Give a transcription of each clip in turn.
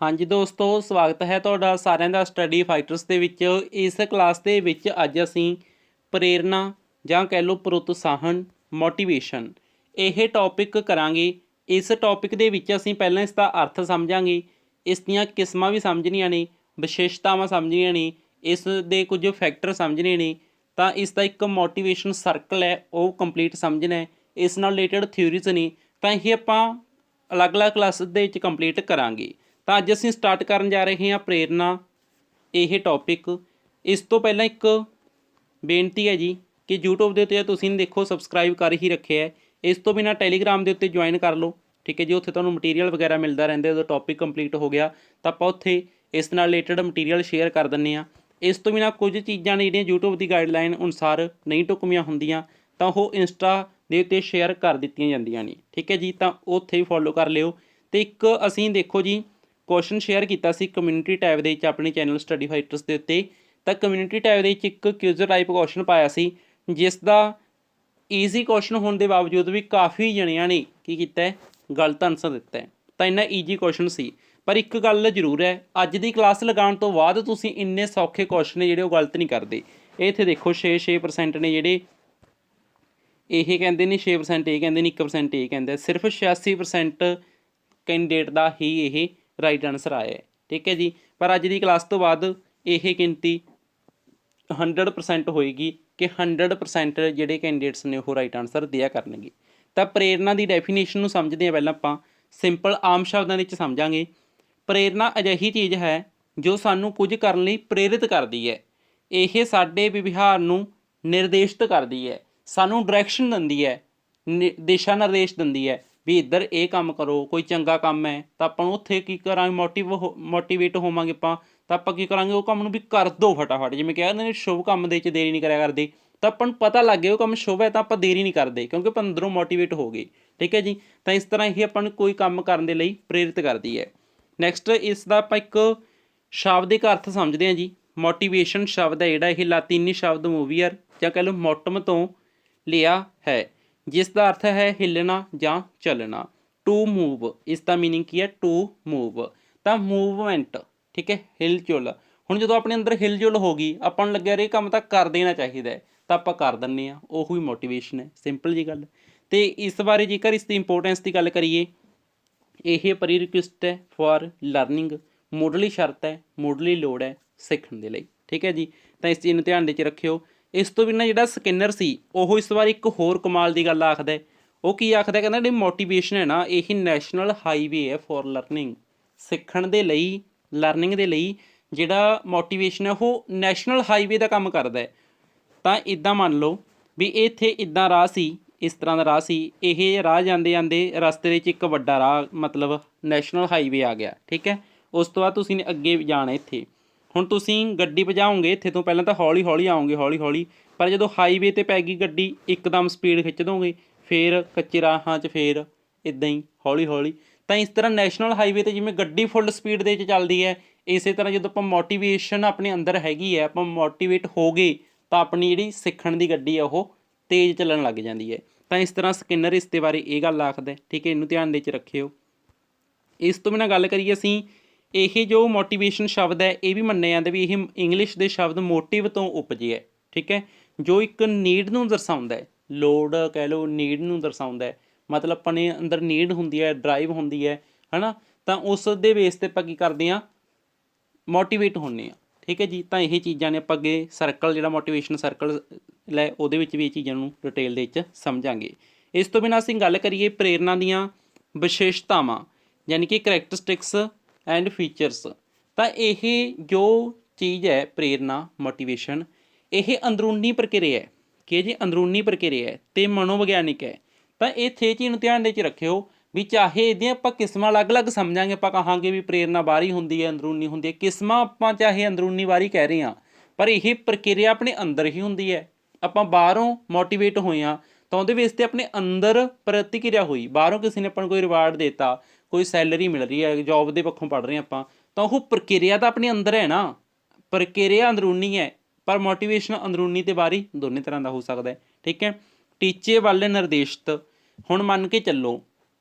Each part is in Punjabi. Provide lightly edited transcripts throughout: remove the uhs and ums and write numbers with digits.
हाँ जी दोस्तों, ਸਵਾਗਤ ਹੈ ਤੁਹਾਡਾ ਸਾਰਿਆਂ ਦਾ ਸਟੱਡੀ ਫਾਈਟਰਸ ਦੇ ਵਿੱਚ। ਇਸ ਕਲਾਸ ਦੇ ਵਿੱਚ ਅੱਜ ਅਸੀਂ ਪ੍ਰੇਰਨਾ ਜਾਂ ਕਹਿ ਲਓ ਪ੍ਰੋਤਸਾਹਨ ਮੋਟੀਵੇਸ਼ਨ ਇਹ ਟੌਪਿਕ ਕਰਾਂਗੇ। ਇਸ ਟੌਪਿਕ ਦੇ ਵਿੱਚ ਅਸੀਂ ਪਹਿਲਾਂ ਇਸ ਦਾ ਅਰਥ ਸਮਝਾਂਗੇ, ਇਸ ਦੀਆਂ ਕਿਸਮਾਂ ਵੀ ਸਮਝਣੀਆਂ ਨੇ, ਵਿਸ਼ੇਸ਼ਤਾਵਾਂ ਸਮਝਣੀਆਂ ਨੇ, ਇਸ ਦੇ ਕੁਝ ਫੈਕਟਰ ਸਮਝਣੇ ਨੇ। ਤਾਂ ਇਸ ਦਾ ਇੱਕ ਮੋਟੀਵੇਸ਼ਨ ਸਰਕਲ ਹੈ ਉਹ ਕੰਪਲੀਟ ਸਮਝਣਾ ਹੈ। ਇਸ ਨਾਲ ਰਿਲੇਟਡ ਥਿਊਰੀਜ਼ ਨੇ, ਤਾਂ ਇਹ ਆਪਾਂ ਅਲੱਗ-ਅਲੱਗ ਕਲਾਸਿਸ ਦੇ ਵਿੱਚ ਕੰਪਲੀਟ ਕਰਾਂਗੇ। ਤਾਂ ਅੱਜ ਅਸੀਂ ਸਟਾਰਟ ਕਰਨ ਜਾ ਰਹੇ ਹਾਂ ਪ੍ਰੇਰਨਾ ਇਹ ਟੌਪਿਕ। ਇਸ ਤੋਂ ਪਹਿਲਾਂ ਇੱਕ ਬੇਨਤੀ ਹੈ ਜੀ ਕਿ YouTube ਦੇ ਉੱਤੇ ਤੁਸੀਂ ਦੇਖੋ ਸਬਸਕ੍ਰਾਈਬ ਕਰ ਹੀ ਰੱਖਿਆ ਹੈ। ਇਸ ਤੋਂ ਬਿਨਾਂ ਟੈਲੀਗ੍ਰਾਮ ਦੇ ਉੱਤੇ ਜੁਆਇਨ ਕਰ ਲਓ, ਠੀਕ ਹੈ ਜੀ। ਉੱਥੇ ਤੁਹਾਨੂੰ ਮਟੀਰੀਅਲ ਵਗੈਰਾ ਮਿਲਦਾ ਰਹਿੰਦਾ। ਜਦੋਂ ਟੌਪਿਕ ਕੰਪਲੀਟ ਹੋ ਗਿਆ ਤਾਂ ਆਪਾਂ ਉੱਥੇ ਇਸ ਨਾਲ ਰਿਲੇਟਡ ਮਟੀਰੀਅਲ ਸ਼ੇਅਰ ਕਰ ਦਿੰਦੇ ਹਾਂ। ਇਸ ਤੋਂ ਬਿਨਾਂ ਕੁਝ ਚੀਜ਼ਾਂ ਨੇ ਜਿਹੜੀਆਂ YouTube ਦੀ ਗਾਈਡਲਾਈਨ ਅਨੁਸਾਰ ਨਹੀਂ ਢੁਕਵੀਆਂ ਹੁੰਦੀਆਂ ਤਾਂ ਉਹ ਇੰਸਟਾ ਦੇ ਉੱਤੇ ਸ਼ੇਅਰ ਕਰ ਦਿੱਤੀਆਂ ਜਾਂਦੀਆਂ ਨੇ, ਠੀਕ ਹੈ ਜੀ। ਤਾਂ ਉੱਥੇ ਵੀ ਫੋਲੋ ਕਰ ਲਿਓ। ਅਤੇ ਇੱਕ ਅਸੀਂ ਦੇਖੋ ਜੀ ਕੁਐਸਚਨ ਸ਼ੇਅਰ ਕੀਤਾ ਸੀ ਕਮਿਊਨਿਟੀ ਟੈਬ ਦੇ ਵਿੱਚ ਆਪਣੇ ਚੈਨਲ ਸਟੱਡੀ ਫਾਈਟਰਸ ਦੇ ਉੱਤੇ। ਤਾਂ ਕਮਿਊਨਿਟੀ ਟੈਬ ਦੇ ਵਿੱਚ ਇੱਕ ਕਿਊਜ਼ਰ ਟਾਈਪ ਕੁਐਸਚਨ ਪਾਇਆ ਸੀ, ਜਿਸ ਦਾ ਈਜ਼ੀ ਕੁਐਸਚਨ ਹੋਣ ਦੇ ਬਾਵਜੂਦ ਵੀ ਕਾਫੀ ਜਣਿਆਂ ਨੇ ਕੀ ਕੀਤਾ ਹੈ, ਗਲਤ ਆਨਸਰ ਦਿੱਤਾ ਹੈ। ਤਾਂ ਇੰਨਾ ਈਜੀ ਕੁਐਸਚਨ ਸੀ, ਪਰ ਇੱਕ ਗੱਲ ਜ਼ਰੂਰ ਹੈ, ਅੱਜ ਦੀ ਕਲਾਸ ਲਗਾਉਣ ਤੋਂ ਬਾਅਦ ਤੁਸੀਂ ਇੰਨੇ ਸੌਖੇ ਕੁਐਸਚਨ ਨੇ ਜਿਹੜੇ ਉਹ ਗਲਤ ਨਹੀਂ ਕਰਦੇ। ਇਹ ਇੱਥੇ ਦੇਖੋ 6% ਨੇ ਜਿਹੜੇ ਇਹ ਕਹਿੰਦੇ ਨੇ, 6% ਇਹ ਕਹਿੰਦੇ ਨੇ, 1% ਇਹ ਕਹਿੰਦੇ। ਸਿਰਫ 86% ਕੈਂਡੀਡੇਟ ਦਾ ਹੀ ਇਹ ਰਾਈਟ ਆਨਸਰ ਆਇਆ ਹੈ, ਠੀਕ ਹੈ ਜੀ। ਪਰ ਅੱਜ ਦੀ ਕਲਾਸ ਤੋਂ ਬਾਅਦ ਇਹ ਗਿਣਤੀ 100% ਹੋਏਗੀ ਕਿ 100% ਜਿਹੜੇ ਕੈਂਡੀਡੇਟਸ ਨੇ ਉਹ ਰਾਈਟ ਆਨਸਰ ਦਿਆ ਕਰਨਗੇ। ਤਾਂ ਪ੍ਰੇਰਨਾ ਦੀ ਡੈਫੀਨੇਸ਼ਨ ਨੂੰ ਸਮਝਦੇ ਹਾਂ। ਪਹਿਲਾਂ ਆਪਾਂ ਸਿੰਪਲ ਆਮ ਸ਼ਬਦਾਂ ਵਿੱਚ ਸਮਝਾਂਗੇ। ਪ੍ਰੇਰਨਾ ਅਜਿਹੀ ਚੀਜ਼ ਹੈ ਜੋ ਸਾਨੂੰ ਕੁਝ ਕਰਨ ਲਈ ਪ੍ਰੇਰਿਤ ਕਰਦੀ ਹੈ। ਇਹ ਸਾਡੇ ਵਿਵਹਾਰ ਨੂੰ ਨਿਰਦੇਸ਼ਿਤ ਕਰਦੀ ਹੈ, ਸਾਨੂੰ ਡਾਇਰੈਕਸ਼ਨ ਦਿੰਦੀ ਹੈ, ਦਿਸ਼ਾ ਨਿਰਦੇਸ਼ ਦਿੰਦੀ ਹੈ ਵੀ ਇੱਧਰ ਇਹ ਕੰਮ ਕਰੋ। ਕੋਈ ਚੰਗਾ ਕੰਮ ਹੈ ਤਾਂ ਆਪਾਂ ਨੂੰ ਉੱਥੇ ਕੀ ਕਰਾਂਗੇ, ਮੋਟੀਵੇਟ ਹੋਵਾਂਗੇ ਆਪਾਂ। ਤਾਂ ਆਪਾਂ ਕੀ ਕਰਾਂਗੇ, ਉਹ ਕੰਮ ਨੂੰ ਵੀ ਕਰ ਦਿਓ ਫਟਾਫਟ। ਜਿਵੇਂ ਕਹਿੰਦੇ ਨੇ ਸ਼ੁਭ ਕੰਮ ਦੇ ਵਿੱਚ ਦੇਰੀ ਨਹੀਂ ਕਰਿਆ ਕਰਦੇ। ਤਾਂ ਆਪਾਂ ਨੂੰ ਪਤਾ ਲੱਗ ਗਿਆ ਉਹ ਕੰਮ ਸ਼ੁਭ ਹੈ ਤਾਂ ਆਪਾਂ ਦੇਰੀ ਨਹੀਂ ਕਰਦੇ, ਕਿਉਂਕਿ ਆਪਾਂ ਅੰਦਰੋਂ ਮੋਟੀਵੇਟ ਹੋ ਗਏ, ਠੀਕ ਹੈ ਜੀ। ਤਾਂ ਇਸ ਤਰ੍ਹਾਂ ਹੀ ਆਪਾਂ ਨੂੰ ਕੋਈ ਕੰਮ ਕਰਨ ਦੇ ਲਈ ਪ੍ਰੇਰਿਤ ਕਰਦੀ ਹੈ। ਨੈਕਸਟ ਇਸ ਦਾ ਆਪਾਂ ਇੱਕ ਸ਼ਾਬਦਿਕ ਅਰਥ ਸਮਝਦੇ ਹਾਂ ਜੀ। ਮੋਟੀਵੇਸ਼ਨ ਸ਼ਬਦ ਹੈ ਜਿਹੜਾ ਇਹ ਲਾਤੀਨੀ ਸ਼ਬਦ ਮੂਵੀਅਰ ਜਾਂ ਕਹਿ ਲਓ ਮੋਟਮ ਤੋਂ ਲਿਆ ਹੈ, ਜਿਸ ਦਾ ਅਰਥ ਹੈ ਹਿੱਲਣਾ ਜਾਂ ਚੱਲਣਾ। ਟੂ ਮੂਵ, ਇਸ ਦਾ ਮੀਨਿੰਗ ਕੀ ਹੈ, ਟੂ ਮੂਵ। ਤਾਂ ਮੂਵਮੈਂਟ, ਠੀਕ ਹੈ, ਹਿਲਜੁਲ। ਹੁਣ ਜਦੋਂ ਆਪਣੇ ਅੰਦਰ ਹਿਲਜੁਲ ਹੋ ਗਈ, ਆਪਾਂ ਨੂੰ ਲੱਗਿਆ ਇਹ ਕੰਮ ਤਾਂ ਕਰ ਦੇਣਾ ਚਾਹੀਦਾ ਤਾਂ ਆਪਾਂ ਕਰ ਦਿੰਦੇ ਹਾਂ, ਉਹੀ ਮੋਟੀਵੇਸ਼ਨ ਹੈ। ਸਿੰਪਲ ਜੀ ਗੱਲ। ਅਤੇ ਇਸ ਬਾਰੇ ਜੇਕਰ ਇਸ ਦੀ ਇੰਪੋਰਟੈਂਸ ਦੀ ਗੱਲ ਕਰੀਏ, ਇਹ ਪ੍ਰੀਰਿਕੁਇਸਟ ਹੈ ਫॉर ਲਰਨਿੰਗ, ਮੁੱਢਲੀ ਸ਼ਰਤ ਹੈ, ਮੁੱਢਲੀ ਲੋੜ ਹੈ ਸਿੱਖਣ ਦੇ ਲਈ, ਠੀਕ ਹੈ ਜੀ। ਤਾਂ ਇਸ ਚੀਜ਼ ਨੂੰ ਧਿਆਨ ਦੇ 'ਚ ਰੱਖਿਓ। ਇਸ ਤੋਂ ਬਿਨਾਂ ਜਿਹੜਾ ਸਕਿਨਰ ਸੀ ਉਹ ਇਸ ਵਾਰ ਇੱਕ ਹੋਰ ਕਮਾਲ ਦੀ ਗੱਲ ਆਖਦਾ। ਉਹ ਕੀ ਆਖਦਾ, ਕਹਿੰਦਾ ਜਿਹੜੀ ਮੋਟੀਵੇਸ਼ਨ ਹੈ ਨਾ ਇਹ ਨੈਸ਼ਨਲ ਹਾਈਵੇ ਹੈ ਫॉर ਲਰਨਿੰਗ। ਸਿੱਖਣ ਦੇ ਲਈ, ਲਰਨਿੰਗ ਦੇ ਲਈ ਜਿਹੜਾ ਮੋਟੀਵੇਸ਼ਨ ਹੈ ਉਹ ਨੈਸ਼ਨਲ ਹਾਈਵੇ ਦਾ ਕੰਮ ਕਰਦਾ। ਤਾਂ ਇੱਦਾਂ ਮੰਨ ਲਓ ਵੀ ਇੱਥੇ ਇੱਦਾਂ ਰਾਹ ਸੀ, ਇਸ ਤਰ੍ਹਾਂ ਦਾ ਰਾਹ ਸੀ। ਇਹ ਰਾਹ ਜਾਂਦੇ ਜਾਂਦੇ ਰਸਤੇ ਵਿੱਚ ਇੱਕ ਵੱਡਾ ਰਾਹ ਮਤਲਬ ਨੈਸ਼ਨਲ ਹਾਈਵੇ ਆ ਗਿਆ, ਠੀਕ ਹੈ। ਉਸ ਤੋਂ ਬਾਅਦ ਤੁਸੀਂ ਅੱਗੇ ਜਾਣਾ ਇੱਥੇ। ਹੁਣ ਤੁਸੀਂ ਗੱਡੀ ਭਜਾਓਗੇ ਇੱਥੇ ਤੋਂ ਪਹਿਲਾਂ ਤਾਂ ਹੌਲੀ ਹੌਲੀ ਆਓਗੇ, ਹੌਲੀ ਹੌਲੀ। ਪਰ ਜਦੋਂ ਹਾਈਵੇ 'ਤੇ ਪੈ ਗਈ ਗੱਡੀ ਇੱਕਦਮ ਸਪੀਡ ਖਿੱਚ ਦੋਗੇ, ਫਿਰ ਕੱਚੇ ਰਾਹਾਂ 'ਚ ਫਿਰ ਇੱਦਾਂ ਹੀ ਹੌਲੀ ਹੌਲੀ। ਤਾਂ ਇਸ ਤਰ੍ਹਾਂ ਨੈਸ਼ਨਲ ਹਾਈਵੇ 'ਤੇ ਜਿਵੇਂ ਗੱਡੀ ਫੁੱਲ ਸਪੀਡ ਦੇ 'ਚ ਚੱਲਦੀ ਹੈ, ਇਸੇ ਤਰ੍ਹਾਂ ਜਦੋਂ ਆਪਾਂ ਮੋਟੀਵੇਸ਼ਨ ਆਪਣੇ ਅੰਦਰ ਹੈਗੀ ਹੈ, ਆਪਾਂ ਮੋਟੀਵੇਟ ਹੋ ਗਏ ਤਾਂ ਆਪਣੀ ਜਿਹੜੀ ਸਿੱਖਣ ਦੀ ਗੱਡੀ ਹੈ ਉਹ ਤੇਜ਼ ਚੱਲਣ ਲੱਗ ਜਾਂਦੀ ਹੈ। ਤਾਂ ਇਸ ਤਰ੍ਹਾਂ ਸਕਿਨਰ ਇਸ ਦੇ ਬਾਰੇ ਇਹ ਗੱਲ ਆਖਦਾ, ਠੀਕ ਹੈ। ਇਹਨੂੰ ਧਿਆਨ ਦੇ 'ਚ ਰੱਖਿਓ। ਇਸ ਤੋਂ ਬਿਨਾਂ ਗੱਲ ਕਰੀਏ ਅਸੀਂ, ਇਹ ਜੋ ਮੋਟੀਵੇਸ਼ਨ ਸ਼ਬਦ ਹੈ ਇਹ ਵੀ ਮੰਨਿਆ ਜਾਂਦਾ ਵੀ ਇਹ ਇੰਗਲਿਸ਼ ਦੇ ਸ਼ਬਦ ਮੋਟਿਵ ਤੋਂ ਉਪਜਿਆ, ਠੀਕ ਹੈ, ਜੋ ਇੱਕ ਨੀਡ ਨੂੰ ਦਰਸਾਉਂਦਾ ਹੈ। ਲੋੜ ਕਹਿ ਲਓ, ਨੀਡ ਨੂੰ ਦਰਸਾਉਂਦਾ ਹੈ। ਮਤਲਬ ਆਪਣੇ ਅੰਦਰ ਨੀਡ ਹੁੰਦੀ ਹੈ, ਡਰਾਈਵ ਹੁੰਦੀ ਹੈ, ਹੈ ਨਾ। ਤਾਂ ਉਸ ਦੇ ਬੇਸ 'ਤੇ ਆਪਾਂ ਕੀ ਕਰਦੇ ਹਾਂ, ਮੋਟੀਵੇਟ ਹੁੰਦੇ ਹਾਂ, ਠੀਕ ਹੈ ਜੀ। ਤਾਂ ਇਹ ਚੀਜ਼ਾਂ ਨੇ, ਆਪਾਂ ਅੱਗੇ ਸਰਕਲ ਜਿਹੜਾ ਮੋਟੀਵੇਸ਼ਨ ਸਰਕਲ ਲੈ ਉਹਦੇ ਵਿੱਚ ਵੀ ਇਹ ਚੀਜ਼ਾਂ ਨੂੰ ਡਿਟੇਲ ਦੇ ਵਿੱਚ ਸਮਝਾਂਗੇ। ਇਸ ਤੋਂ ਬਿਨਾਂ ਅਸੀਂ ਗੱਲ ਕਰੀਏ ਪ੍ਰੇਰਨਾ ਦੀਆਂ ਵਿਸ਼ੇਸ਼ਤਾਵਾਂ, ਯਾਨੀ ਕਿ ਕਰੈਕਟਰਿਸਟਿਕਸ ਐਂਡ ਫੀਚਰਸ। ਤਾਂ ਇਹ ਜੋ ਚੀਜ਼ ਹੈ ਪ੍ਰੇਰਨਾ ਮੋਟੀਵੇਸ਼ਨ, ਇਹ ਅੰਦਰੂਨੀ ਪ੍ਰਕਿਰਿਆ ਹੈ, ਕਿ ਜੀ ਅੰਦਰੂਨੀ ਪ੍ਰਕਿਰਿਆ ਹੈ ਅਤੇ ਮਨੋਵਿਗਿਆਨਿਕ ਹੈ। ਤਾਂ ਇਹ 6 ਚੀਜ਼ ਨੂੰ ਧਿਆਨ ਦੇ 'ਚ ਰੱਖਿਓ ਵੀ ਚਾਹੇ ਇਹਦੀਆਂ ਆਪਾਂ ਕਿਸਮਾਂ ਅਲੱਗ-ਅਲੱਗ ਸਮਝਾਂਗੇ। ਆਪਾਂ ਕਹਾਂਗੇ ਵੀ ਪ੍ਰੇਰਨਾ ਬਾਹਰੀ ਹੁੰਦੀ ਹੈ, ਅੰਦਰੂਨੀ ਹੁੰਦੀ ਹੈ। ਕਿਸਮਾਂ ਆਪਾਂ ਚਾਹੇ ਅੰਦਰੂਨੀ ਬਾਹਰੀ ਕਹਿ ਰਹੇ ਹਾਂ, ਪਰ ਇਹ ਪ੍ਰਕਿਰਿਆ ਆਪਣੇ ਅੰਦਰ ਹੀ ਹੁੰਦੀ ਹੈ। ਆਪਾਂ ਬਾਹਰੋਂ ਮੋਟੀਵੇਟ ਹੋਏ ਹਾਂ ਤਾਂ ਉਹਦੇ ਬੇਸ 'ਤੇ ਆਪਣੇ ਅੰਦਰ ਪ੍ਰਤੀਕਿਰਿਆ ਹੋਈ। ਬਾਹਰੋਂ ਕਿਸੇ ਨੇ ਆਪਾਂ ਨੂੰ ਕੋਈ ਰਿਵਾਰਡ ਦੇ ਤਾ, ਕੋਈ ਸੈਲਰੀ ਮਿਲ ਰਹੀ ਹੈ, ਜੋਬ ਦੇ ਪੱਖੋਂ ਪੜ੍ਹ ਰਹੇ ਆਪਾਂ, ਤਾਂ ਉਹ ਪ੍ਰਕਿਰਿਆ ਤਾਂ ਆਪਣੇ ਅੰਦਰ ਹੈ ਨਾ। ਪ੍ਰਕਿਰਿਆ ਅੰਦਰੂਨੀ ਹੈ, ਪਰ ਮੋਟੀਵੇਸ਼ਨ ਅੰਦਰੂਨੀ ਅਤੇ ਬਾਹਰੀ ਦੋਨੇ ਤਰ੍ਹਾਂ ਦਾ ਹੋ ਸਕਦਾ, ਠੀਕ ਹੈ। ਟੀਚੇ ਵੱਲ ਨਿਰਦੇਸ਼ਿਤ। ਹੁਣ ਮੰਨ ਕੇ ਚੱਲੋ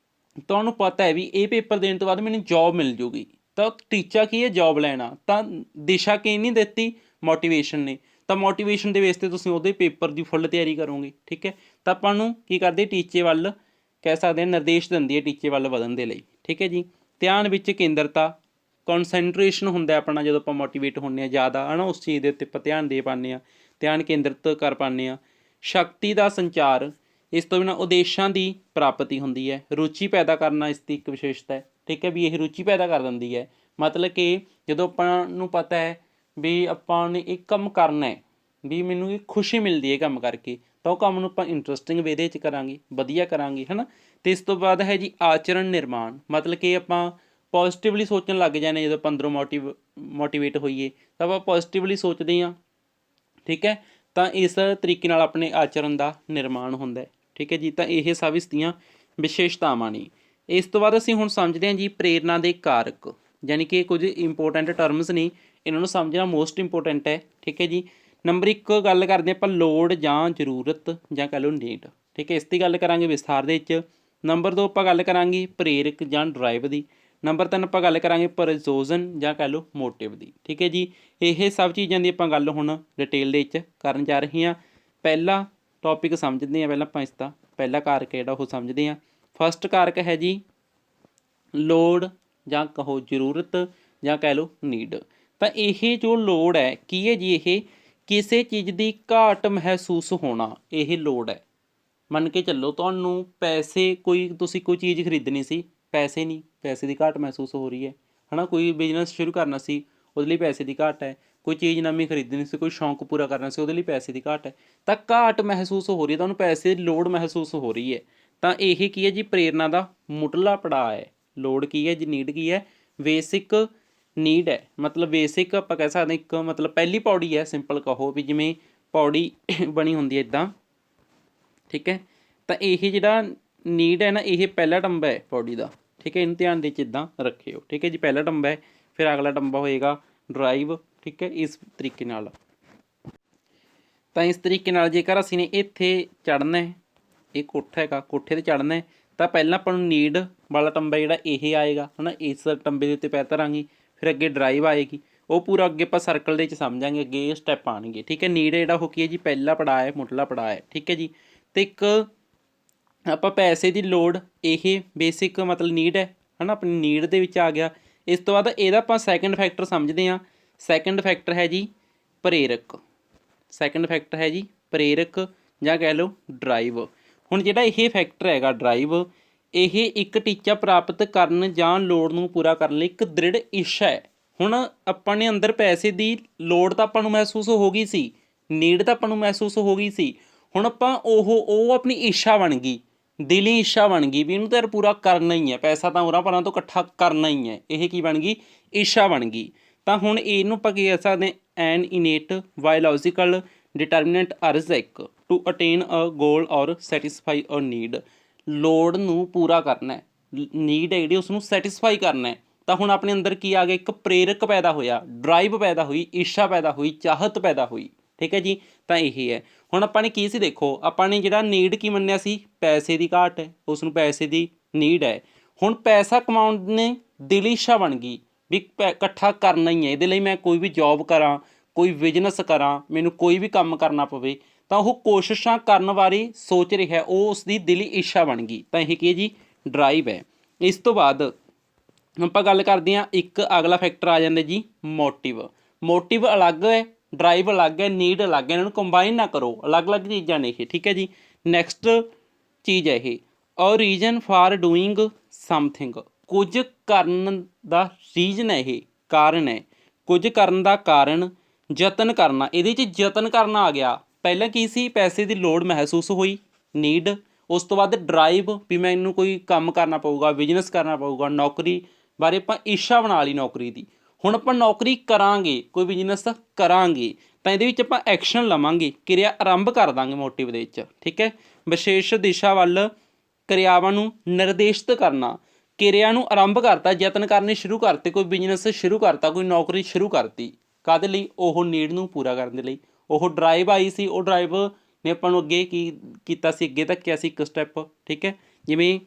ਤੁਹਾਨੂੰ ਪਤਾ ਹੈ ਵੀ ਇਹ ਪੇਪਰ ਦੇਣ ਤੋਂ ਬਾਅਦ ਮੈਨੂੰ ਜੋਬ ਮਿਲ ਜੂਗੀ, ਤਾਂ ਟੀਚਾ ਕੀ ਹੈ, ਜੋਬ ਲੈਣਾ। ਤਾਂ ਦਿਸ਼ਾ ਕੀ ਨਹੀਂ ਦਿੱਤੀ, ਮੋਟੀਵੇਸ਼ਨ ਨੇ। ਤਾਂ ਮੋਟੀਵੇਸ਼ਨ ਦੇ ਬੇਸ 'ਤੇ ਤੁਸੀਂ ਉਹਦੇ ਪੇਪਰ ਦੀ ਫੁੱਲ ਤਿਆਰੀ ਕਰੋਗੇ, ਠੀਕ ਹੈ। ਤਾਂ ਆਪਾਂ ਨੂੰ ਕੀ ਕਰਦੇ, ਟੀਚੇ ਵੱਲ ਕਹਿ ਸਕਦੇ ਹਾਂ, ਨਿਰਦੇਸ਼ ਦਿੰਦੀ ਹੈ ਟੀਚੇ ਵੱਲ ਵਧਣ ਦੇ ਲਈ, ਠੀਕ ਹੈ ਜੀ। ਧਿਆਨ ਵਿੱਚ ਕੇਂਦਰਤਾ, ਕੌਨਸੈਂਟਰੇਸ਼ਨ ਹੁੰਦਾ ਆਪਣਾ ਜਦੋਂ ਆਪਾਂ ਮੋਟੀਵੇਟ ਹੁੰਦੇ ਹਾਂ ਜ਼ਿਆਦਾ, ਹੈ ਨਾ, ਉਸ ਚੀਜ਼ ਦੇ ਉੱਤੇ ਆਪਾਂ ਧਿਆਨ ਦੇ ਪਾਉਂਦੇ ਹਾਂ, ਧਿਆਨ ਕੇਂਦਰਿਤ ਕਰ ਪਾਉਂਦੇ ਹਾਂ। ਸ਼ਕਤੀ ਦਾ ਸੰਚਾਰ, ਇਸ ਤੋਂ ਬਿਨਾਂ ਉਦੇਸ਼ਾਂ ਦੀ ਪ੍ਰਾਪਤੀ ਹੁੰਦੀ ਹੈ। ਰੁਚੀ ਪੈਦਾ ਕਰਨਾ ਇਸ ਦੀ ਇੱਕ ਵਿਸ਼ੇਸ਼ਤਾ ਹੈ, ਠੀਕ ਹੈ, ਵੀ ਇਹ ਰੁਚੀ ਪੈਦਾ ਕਰ ਦਿੰਦੀ ਹੈ। ਮਤਲਬ ਕਿ ਜਦੋਂ ਆਪਾਂ ਨੂੰ ਪਤਾ ਹੈ ਵੀ ਆਪਾਂ ਨੇ ਇੱਕ ਕੰਮ ਕਰਨਾ ਹੈ, ਵੀ ਮੈਨੂੰ ਇਹ ਖੁਸ਼ੀ ਮਿਲਦੀ ਹੈ ਕੰਮ ਕਰਕੇ, ਤਾਂ ਉਹ ਕੰਮ ਨੂੰ ਆਪਾਂ ਇੰਟਰਸਟਿੰਗ ਵੇ ਦੇ ਵਿੱਚ ਕਰਾਂਗੇ, ਵਧੀਆ ਕਰਾਂਗੇ, ਹੈ ਨਾ। ਅਤੇ ਇਸ ਤੋਂ ਬਾਅਦ ਹੈ ਜੀ ਆਚਰਣ ਨਿਰਮਾਣ, ਮਤਲਬ ਕਿ ਆਪਾਂ ਪੋਜ਼ੀਟਿਵਲੀ ਸੋਚਣ ਲੱਗ ਜਾਂਦੇ ਜਦੋਂ ਆਪਾਂ ਅੰਦਰੋਂ ਮੋਟੀਵੇਟ ਹੋਈਏ, ਤਾਂ ਆਪਾਂ ਪੋਜ਼ੀਟਿਵਲੀ ਸੋਚਦੇ ਹਾਂ, ਠੀਕ ਹੈ। ਤਾਂ ਇਸ ਤਰੀਕੇ ਨਾਲ ਆਪਣੇ ਆਚਰਣ ਦਾ ਨਿਰਮਾਣ ਹੁੰਦਾ ਹੈ, ਠੀਕ ਹੈ ਜੀ। ਤਾਂ ਇਹ ਸਭ ਇਸ ਦੀਆਂ ਵਿਸ਼ੇਸ਼ਤਾਵਾਂ ਨੇ। ਇਸ ਤੋਂ ਬਾਅਦ ਅਸੀਂ ਹੁਣ ਸਮਝਦੇ ਹਾਂ ਜੀ ਪ੍ਰੇਰਨਾ ਦੇ ਕਾਰਕ, ਯਾਨੀ ਕਿ ਕੁਝ ਇੰਪੋਰਟੈਂਟ ਟਰਮਸ ਨੇ, ਇਹਨਾਂ ਨੂੰ ਸਮਝਣਾ ਮੋਸਟ ਇੰਪੋਰਟੈਂਟ ਹੈ, ਠੀਕ ਹੈ ਜੀ। ਨੰਬਰ 1 ਗੱਲ ਕਰਦੇ ਆਪਾਂ ਲੋੜ ਜਾਂ ਜ਼ਰੂਰਤ ਜਾਂ ਕਹਿ ਲਓ ਨੀਡ, ਠੀਕ ਹੈ, ਇਸ ਦੀ ਗੱਲ ਕਰਾਂਗੇ ਵਿਸਥਾਰ ਦੇ ਵਿੱਚ। ਨੰਬਰ 2 ਆਪਾਂ ਗੱਲ ਕਰਾਂਗੇ ਪ੍ਰੇਰਕ ਜਾਂ ਡਰਾਈਵ ਦੀ। ਨੰਬਰ 3 ਆਪਾਂ ਗੱਲ ਕਰਾਂਗੇ ਪ੍ਰਯੋਜਨ ਜਾਂ ਕਹਿ ਲਓ ਮੋਟਿਵ ਦੀ, ਠੀਕ ਹੈ ਜੀ। ਇਹ ਸਭ ਚੀਜ਼ਾਂ ਦੀ ਆਪਾਂ ਗੱਲ ਹੁਣ ਡਿਟੇਲ ਦੇ ਵਿੱਚ ਕਰਨ ਜਾ ਰਹੇ ਹਾਂ। ਪਹਿਲਾ ਟੌਪਿਕ ਸਮਝਦੇ ਹਾਂ, ਪਹਿਲਾਂ ਆਪਾਂ ਇਸ ਦਾ ਪਹਿਲਾ ਕਾਰਕ ਜਿਹੜਾ ਉਹ ਸਮਝਦੇ ਹਾਂ। ਫਸਟ ਕਾਰਕ ਹੈ ਜੀ ਲੋੜ ਜਾਂ ਕਹੋ ਜ਼ਰੂਰਤ ਜਾਂ ਕਹਿ ਲਓ ਨੀਡ। ਤਾਂ ਇਹ ਜੋ ਲੋੜ ਹੈ ਕੀ ਹੈ ਜੀ, ਇਹ ਕਿਸੇ ਚੀਜ਼ ਦੀ ਘਾਟ ਮਹਿਸੂਸ ਹੋਣਾ, ਇਹ ਲੋੜ ਹੈ। ਮੰਨ ਕੇ ਚੱਲੋ ਤੁਹਾਨੂੰ ਪੈਸੇ, ਤੁਸੀਂ ਕੋਈ ਚੀਜ਼ ਖਰੀਦਣੀ ਸੀ, ਪੈਸੇ ਨਹੀਂ, ਪੈਸੇ ਦੀ ਘਾਟ ਮਹਿਸੂਸ ਹੋ ਰਹੀ ਹੈ ਨਾ। ਕੋਈ ਬਿਜ਼ਨਸ ਸ਼ੁਰੂ ਕਰਨਾ ਸੀ, ਉਹਦੇ ਲਈ ਪੈਸੇ ਦੀ ਘਾਟ ਹੈ। ਕੋਈ ਚੀਜ਼ ਨਵੀਂ ਖਰੀਦਣੀ ਸੀ, ਕੋਈ ਸ਼ੌਂਕ ਪੂਰਾ ਕਰਨਾ ਸੀ, ਉਹਦੇ ਲਈ ਪੈਸੇ ਦੀ ਘਾਟ ਹੈ। ਤਾਂ ਘਾਟ ਮਹਿਸੂਸ ਹੋ ਰਹੀ ਹੈ, ਤੁਹਾਨੂੰ ਪੈਸੇ ਦੀ ਲੋੜ ਮਹਿਸੂਸ ਹੋ ਰਹੀ ਹੈ। ਤਾਂ ਇਹ ਕੀ ਹੈ ਜੀ, ਪ੍ਰੇਰਨਾ ਦਾ ਮੁੱਢਲਾ ਪੜਾਅ ਹੈ। ਲੋੜ ਕੀ ਹੈ ਜੀ, ਨੀਡ ਕੀ ਹੈ, ਬੇਸਿਕ ਨੀਡ ਹੈ। ਮਤਲਬ ਬੇਸਿਕ ਆਪਾਂ ਕਹਿ ਸਕਦੇ ਇੱਕ ਮਤਲਬ ਪਹਿਲੀ ਪੌੜੀ ਹੈ, ਸਿੰਪਲ ਕਹੋ ਵੀ ਜਿਵੇਂ ਪੌੜੀ ਬਣੀ ਹੁੰਦੀ ਹੈ ਇੱਦਾਂ, ਠੀਕ ਹੈ। ਤਾਂ ਇਹ ਜਿਹੜਾ ਨੀਡ ਹੈ ਨਾ, ਇਹ ਪਹਿਲਾ ਟੰਬਾ ਹੈ ਪੌੜੀ ਦਾ, ਠੀਕ ਹੈ। ਇਹਨੂੰ ਧਿਆਨ ਦੇ 'ਚ ਇੱਦਾਂ ਰੱਖਿਓ, ਠੀਕ ਹੈ ਜੀ। ਪਹਿਲਾ ਟੰਬਾ ਹੈ, ਫਿਰ ਅਗਲਾ ਟੰਬਾ ਹੋਏਗਾ ਡਰਾਈਵ, ਠੀਕ ਹੈ, ਇਸ ਤਰੀਕੇ ਨਾਲ। ਤਾਂ ਇਸ ਤਰੀਕੇ ਨਾਲ ਜੇਕਰ ਅਸੀਂ ਨੇ ਇੱਥੇ ਚੜ੍ਹਨਾ ਹੈ, ਇਹ ਕੋਠਾ ਹੈਗਾ, ਕੋਠੇ 'ਤੇ ਚੜ੍ਹਨਾ ਹੈ, ਤਾਂ ਪਹਿਲਾਂ ਆਪਾਂ ਨੂੰ ਨੀਡ ਵਾਲਾ ਟੰਬਾ ਜਿਹੜਾ ਇਹ ਆਏਗਾ, ਹੈ ਨਾ, ਇਸ ਟੰਬੇ ਦੇ ਉੱਤੇ ਪੈਰ ਧਰਾਂਗੇ। ਫਿਰ ਅੱਗੇ ਡਰਾਈਵ ਆਏਗੀ, ਉਹ ਪੂਰਾ ਅੱਗੇ ਆਪਾਂ ਸਰਕਲ ਦੇ ਵਿੱਚ ਸਮਝਾਂਗੇ, ਅੱਗੇ ਇਹ ਸਟੈਪ ਆਉਣਗੇ, ਠੀਕ ਹੈ। ਨੀਡ ਜਿਹੜਾ ਉਹ ਕੀ ਹੈ ਜੀ, ਪਹਿਲਾ ਪੜਾਅ ਹੈ, ਮੁੱਢਲਾ ਪੜਾਅ ਹੈ, ਠੀਕ ਹੈ ਜੀ। ਅਤੇ ਇੱਕ ਆਪਾਂ ਪੈਸੇ ਦੀ ਲੋੜ, ਇਹ ਬੇਸਿਕ ਮਤਲਬ ਨੀਡ ਹੈ ਨਾ, ਆਪਣੀ ਨੀਡ ਦੇ ਵਿੱਚ ਆ ਗਿਆ। ਇਸ ਤੋਂ ਬਾਅਦ ਇਹਦਾ ਆਪਾਂ ਸੈਕਿੰਡ ਫੈਕਟਰ ਸਮਝਦੇ ਹਾਂ। ਸੈਕਿੰਡ ਫੈਕਟਰ ਹੈ ਜੀ ਪ੍ਰੇਰਕ, ਸੈਕਿੰਡ ਫੈਕਟਰ ਹੈ ਜੀ ਪ੍ਰੇਰਕ ਜਾਂ ਕਹਿ ਲਓ ਡਰਾਈਵ। ਹੁਣ ਜਿਹੜਾ ਇਹ ਫੈਕਟਰ ਹੈਗਾ ਡਰਾਈਵ, ਇਹ ਇੱਕ ਟੀਚਾ ਪ੍ਰਾਪਤ ਕਰਨ ਜਾਂ ਲੋੜ ਨੂੰ ਪੂਰਾ ਕਰਨ ਲਈ ਇੱਕ ਦ੍ਰਿੜ ਇੱਛਾ ਹੈ। ਹੁਣ ਆਪਾਂ ਨੇ ਅੰਦਰ ਪੈਸੇ ਦੀ ਲੋੜ ਤਾਂ ਆਪਾਂ ਨੂੰ ਮਹਿਸੂਸ ਹੋ ਗਈ ਸੀ, ਨੀਡ ਤਾਂ ਆਪਾਂ ਨੂੰ ਮਹਿਸੂਸ ਹੋ ਗਈ ਸੀ। ਹੁਣ ਆਪਾਂ ਉਹ ਆਪਣੀ ਇੱਛਾ ਬਣ ਗਈ, ਦਿਲੀ ਇੱਛਾ ਬਣ ਗਈ ਵੀ ਇਹਨੂੰ ਤਾਂ ਯਾਰ ਪੂਰਾ ਕਰਨਾ ਹੀ ਹੈ, ਪੈਸਾ ਤਾਂ ਉਰਾਂ ਪਰਾਂ ਤੋਂ ਇਕੱਠਾ ਕਰਨਾ ਹੀ ਹੈ। ਇਹ ਕੀ ਬਣ ਗਈ, ਇੱਛਾ ਬਣ ਗਈ। ਤਾਂ ਹੁਣ ਇਹਨੂੰ ਆਪਾਂ ਕੀ ਕਹਿ ਸਕਦੇ ਹਾਂ, ਐਨ ਇਨੇਟ ਬਾਇਓਲੋਜੀਕਲ ਡਿਟਰਮੀਨੈਂਟ ਅਰਜ਼ੈਕ ਟੂ ਅਟੇਨ ਅ ਗੋਲ ਔਰ ਸੈਟਿਸਫਾਈ ਅ ਨੀਡ। ਲੋੜ ਨੂੰ ਪੂਰਾ ਕਰਨਾ, ਨੀਡ ਹੈ ਜਿਹੜੀ ਉਸਨੂੰ ਸੈਟਿਸਫਾਈ ਕਰਨਾ ਹੈ। ਤਾਂ ਹੁਣ ਆਪਣੇ ਅੰਦਰ ਕੀ ਆ ਗਿਆ, ਇੱਕ ਪ੍ਰੇਰਕ ਪੈਦਾ ਹੋਇਆ, ਡਰਾਈਵ ਪੈਦਾ ਹੋਈ, ਇੱਛਾ ਪੈਦਾ ਹੋਈ, ਚਾਹਤ ਪੈਦਾ ਹੋਈ, ਠੀਕ ਹੈ ਜੀ। ਤਾਂ ਇਹ ਹੈ। ਹੁਣ ਆਪਾਂ ਨੇ ਕੀ ਸੀ ਦੇਖੋ, ਆਪਾਂ ਨੇ ਜਿਹੜਾ ਨੀਡ ਕੀ ਮੰਨਿਆ ਸੀ, ਪੈਸੇ ਦੀ ਘਾਟ ਹੈ, ਉਸ ਨੂੰ ਪੈਸੇ ਦੀ ਨੀਡ ਹੈ। ਹੁਣ ਪੈਸਾ ਕਮਾਉਣ ਨੇ ਦਿਲੀ ਇੱਛਾ ਬਣ ਗਈ ਵੀ ਇਕੱਠਾ ਕਰਨਾ ਹੀ ਹੈ, ਇਹਦੇ ਲਈ ਮੈਂ ਕੋਈ ਵੀ ਜੋਬ ਕਰਾਂ, ਕੋਈ ਬਿਜ਼ਨਸ ਕਰਾਂ, ਮੈਨੂੰ ਕੋਈ ਵੀ ਕੰਮ ਕਰਨਾ ਪਵੇ। ਤਾਂ ਉਹ ਕੋਸ਼ਿਸ਼ਾਂ ਕਰਨ ਬਾਰੇ ਸੋਚ ਰਿਹਾ, ਉਹ ਉਸ ਦੀ ਦਿਲੀ ਇੱਛਾ ਬਣ ਗਈ। ਤਾਂ ਇਹ ਕੀ ਹੈ ਜੀ, ਡਰਾਈਵ ਹੈ। ਇਸ ਤੋਂ ਬਾਅਦ ਆਪਾਂ ਗੱਲ ਕਰਦੇ ਹਾਂ, ਇੱਕ ਅਗਲਾ ਫੈਕਟਰ ਆ ਜਾਂਦਾ ਜੀ ਮੋਟਿਵ। ਮੋਟਿਵ ਅਲੱਗ ਹੈ, ਡਰਾਈਵ ਅਲੱਗ ਹੈ, ਨੀਡ ਅਲੱਗ ਹੈ, ਇਹਨਾਂ ਨੂੰ ਕੰਬਾਈਨ ਨਾ ਕਰੋ, ਅਲੱਗ-ਅਲੱਗ ਚੀਜ਼ਾਂ ਨੇ ਇਹ, ਠੀਕ ਹੈ ਜੀ। ਨੈਕਸਟ ਚੀਜ਼ ਹੈ ਇਹ a reason for doing something, ਕੁਝ ਕਰਨ ਦਾ ਰੀਜ਼ਨ ਹੈ, ਇਹ ਕਾਰਨ ਹੈ। ਕੁਝ ਕਰਨ ਦਾ ਕਾਰਨ ਯਤਨ ਕਰਨਾ, ਇਹਦੇ 'ਚ ਯਤਨ ਕਰਨਾ ਆ ਗਿਆ। ਪਹਿਲਾਂ ਕੀ ਸੀ, ਪੈਸੇ ਦੀ ਲੋੜ ਮਹਿਸੂਸ ਹੋਈ, ਨੀਡ। ਉਸ ਤੋਂ ਬਾਅਦ ਡਰਾਈਵ ਵੀ ਮੈਨੂੰ ਕੋਈ ਕੰਮ ਕਰਨਾ ਪਊਗਾ, ਬਿਜ਼ਨਸ ਕਰਨਾ ਪਊਗਾ, ਨੌਕਰੀ ਬਾਰੇ ਆਪਾਂ ਇੱਛਾ ਬਣਾ ਲਈ ਨੌਕਰੀ ਦੀ। ਹੁਣ ਆਪਾਂ ਨੌਕਰੀ ਕਰਾਂਗੇ, ਕੋਈ ਬਿਜ਼ਨਸ ਕਰਾਂਗੇ, ਤਾਂ ਇਹਦੇ ਵਿੱਚ ਆਪਾਂ ਐਕਸ਼ਨ ਲਵਾਂਗੇ, ਕਿਰਿਆ ਆਰੰਭ ਕਰ ਦਾਂਗੇ ਮੋਟਿਵ ਦੇ ਵਿੱਚ, ਠੀਕ ਹੈ। ਵਿਸ਼ੇਸ਼ ਦਿਸ਼ਾ ਵੱਲ ਕਿਰਿਆਵਾਂ ਨੂੰ ਨਿਰਦੇਸ਼ਿਤ ਕਰਨਾ, ਕਿਰਿਆ ਨੂੰ ਆਰੰਭ ਕਰਤਾ, ਯਤਨ ਕਰਨੇ ਸ਼ੁਰੂ ਕਰਤੇ, ਕੋਈ ਬਿਜ਼ਨਸ ਸ਼ੁਰੂ ਕਰਤਾ, ਕੋਈ ਨੌਕਰੀ ਸ਼ੁਰੂ ਕਰਤੀ, ਕਾਹਦੇ ਲਈ, ਉਹ ਨੀਡ ਨੂੰ ਪੂਰਾ ਕਰਨ ਦੇ ਲਈ। ਉਹ ਡਰਾਈਵ ਆਈ ਸੀ, ਉਹ ਡਰਾਈਵ ਨੇ ਆਪਾਂ ਨੂੰ ਅੱਗੇ ਕੀ ਕੀਤਾ ਸੀ, ਅੱਗੇ ਧੱਕਿਆ ਸੀ ਇੱਕ ਸਟੈਪ, ਠੀਕ ਹੈ। ਜਿਵੇਂ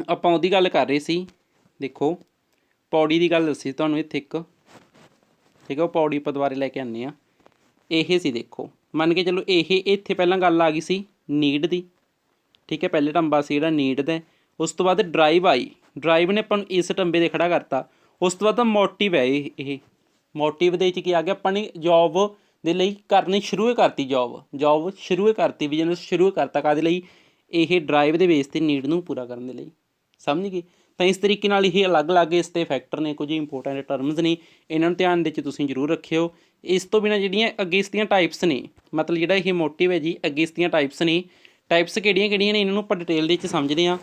ਆਪਾਂ ਉਹਦੀ ਗੱਲ ਕਰ ਰਹੇ ਸੀ, ਦੇਖੋ ਪੌੜੀ ਦੀ ਗੱਲ ਦੱਸੀ ਤੁਹਾਨੂੰ ਇੱਥੇ ਇੱਕ, ਠੀਕ ਹੈ, ਉਹ ਪੌੜੀ ਆਪਾਂ ਦੁਬਾਰੇ ਲੈ ਕੇ ਆਉਂਦੇ ਹਾਂ। ਇਹ ਸੀ ਦੇਖੋ, ਮੰਨ ਕੇ ਚਲੋ ਇਹ ਇੱਥੇ ਪਹਿਲਾਂ ਗੱਲ ਆ ਗਈ ਸੀ ਨੀਡ ਦੀ, ਠੀਕ ਹੈ, ਪਹਿਲੇ ਟੰਬਾ ਸੀ ਜਿਹੜਾ ਨੀਡ ਦਾ। ਉਸ ਤੋਂ ਬਾਅਦ ਡਰਾਈਵ ਆਈ, ਡਰਾਈਵ ਨੇ ਆਪਾਂ ਨੂੰ ਇਸ ਟੰਬੇ 'ਤੇ ਖੜਾ ਕਰਤਾ। ਉਸ ਤੋਂ ਬਾਅਦ ਤਾਂ ਮੋਟਿਵ ਹੈ ਇਹ ਮੋਟਿਵ ਦੇ ਵਿੱਚ ਕੀ ਆ ਗਿਆ, ਆਪਾਂ ਨੇ ਜੋਬ ਦੇ ਲਈ ਕਰਨੀ ਸ਼ੁਰੂ ਕਰਤੀ, ਜੋਬ ਸ਼ੁਰੂ ਕਰਤੀ, ਬਿਜ਼ਨਸ ਸ਼ੁਰੂ ਕਰਤਾ, ਕਾਹਦੇ ਲਈ, ਇਹ ਡਰਾਈਵ ਦੇ ਬੇਸ 'ਤੇ ਨੀਡ ਨੂੰ ਪੂਰਾ ਕਰਨ ਦੇ ਲਈ। ਸਮਝ ਗਏ? ਤਾਂ ਇਸ ਤਰੀਕੇ ਨਾਲ ਇਹ ਅਲੱਗ-ਅਲੱਗ ਇਸ 'ਤੇ ਫੈਕਟਰ ਨੇ, ਕੁਝ ਇੰਪੋਰਟੈਂਟ ਟਰਮਸ ਨੇ, ਇਹਨਾਂ ਨੂੰ ਧਿਆਨ ਦੇ ਵਿੱਚ ਤੁਸੀਂ ਜ਼ਰੂਰ ਰੱਖਿਓ। ਇਸ ਤੋਂ ਬਿਨਾਂ ਜਿਹੜੀਆਂ ਅੱਗੇ ਇਸ ਦੀਆਂ ਟਾਈਪਸ ਨੇ, ਮਤਲਬ ਜਿਹੜਾ ਇਹ ਮੋਟਿਵ ਹੈ ਜੀ, ਅੱਗੇ ਇਸ ਦੀਆਂ ਟਾਈਪਸ ਨੇ। ਟਾਈਪਸ ਕਿਹੜੀਆਂ-ਕਿਹੜੀਆਂ ਨੇ ਇਹਨਾਂ ਨੂੰ ਆਪਾਂ ਡਿਟੇਲ ਦੇ ਵਿੱਚ ਸਮਝਦੇ ਹਾਂ।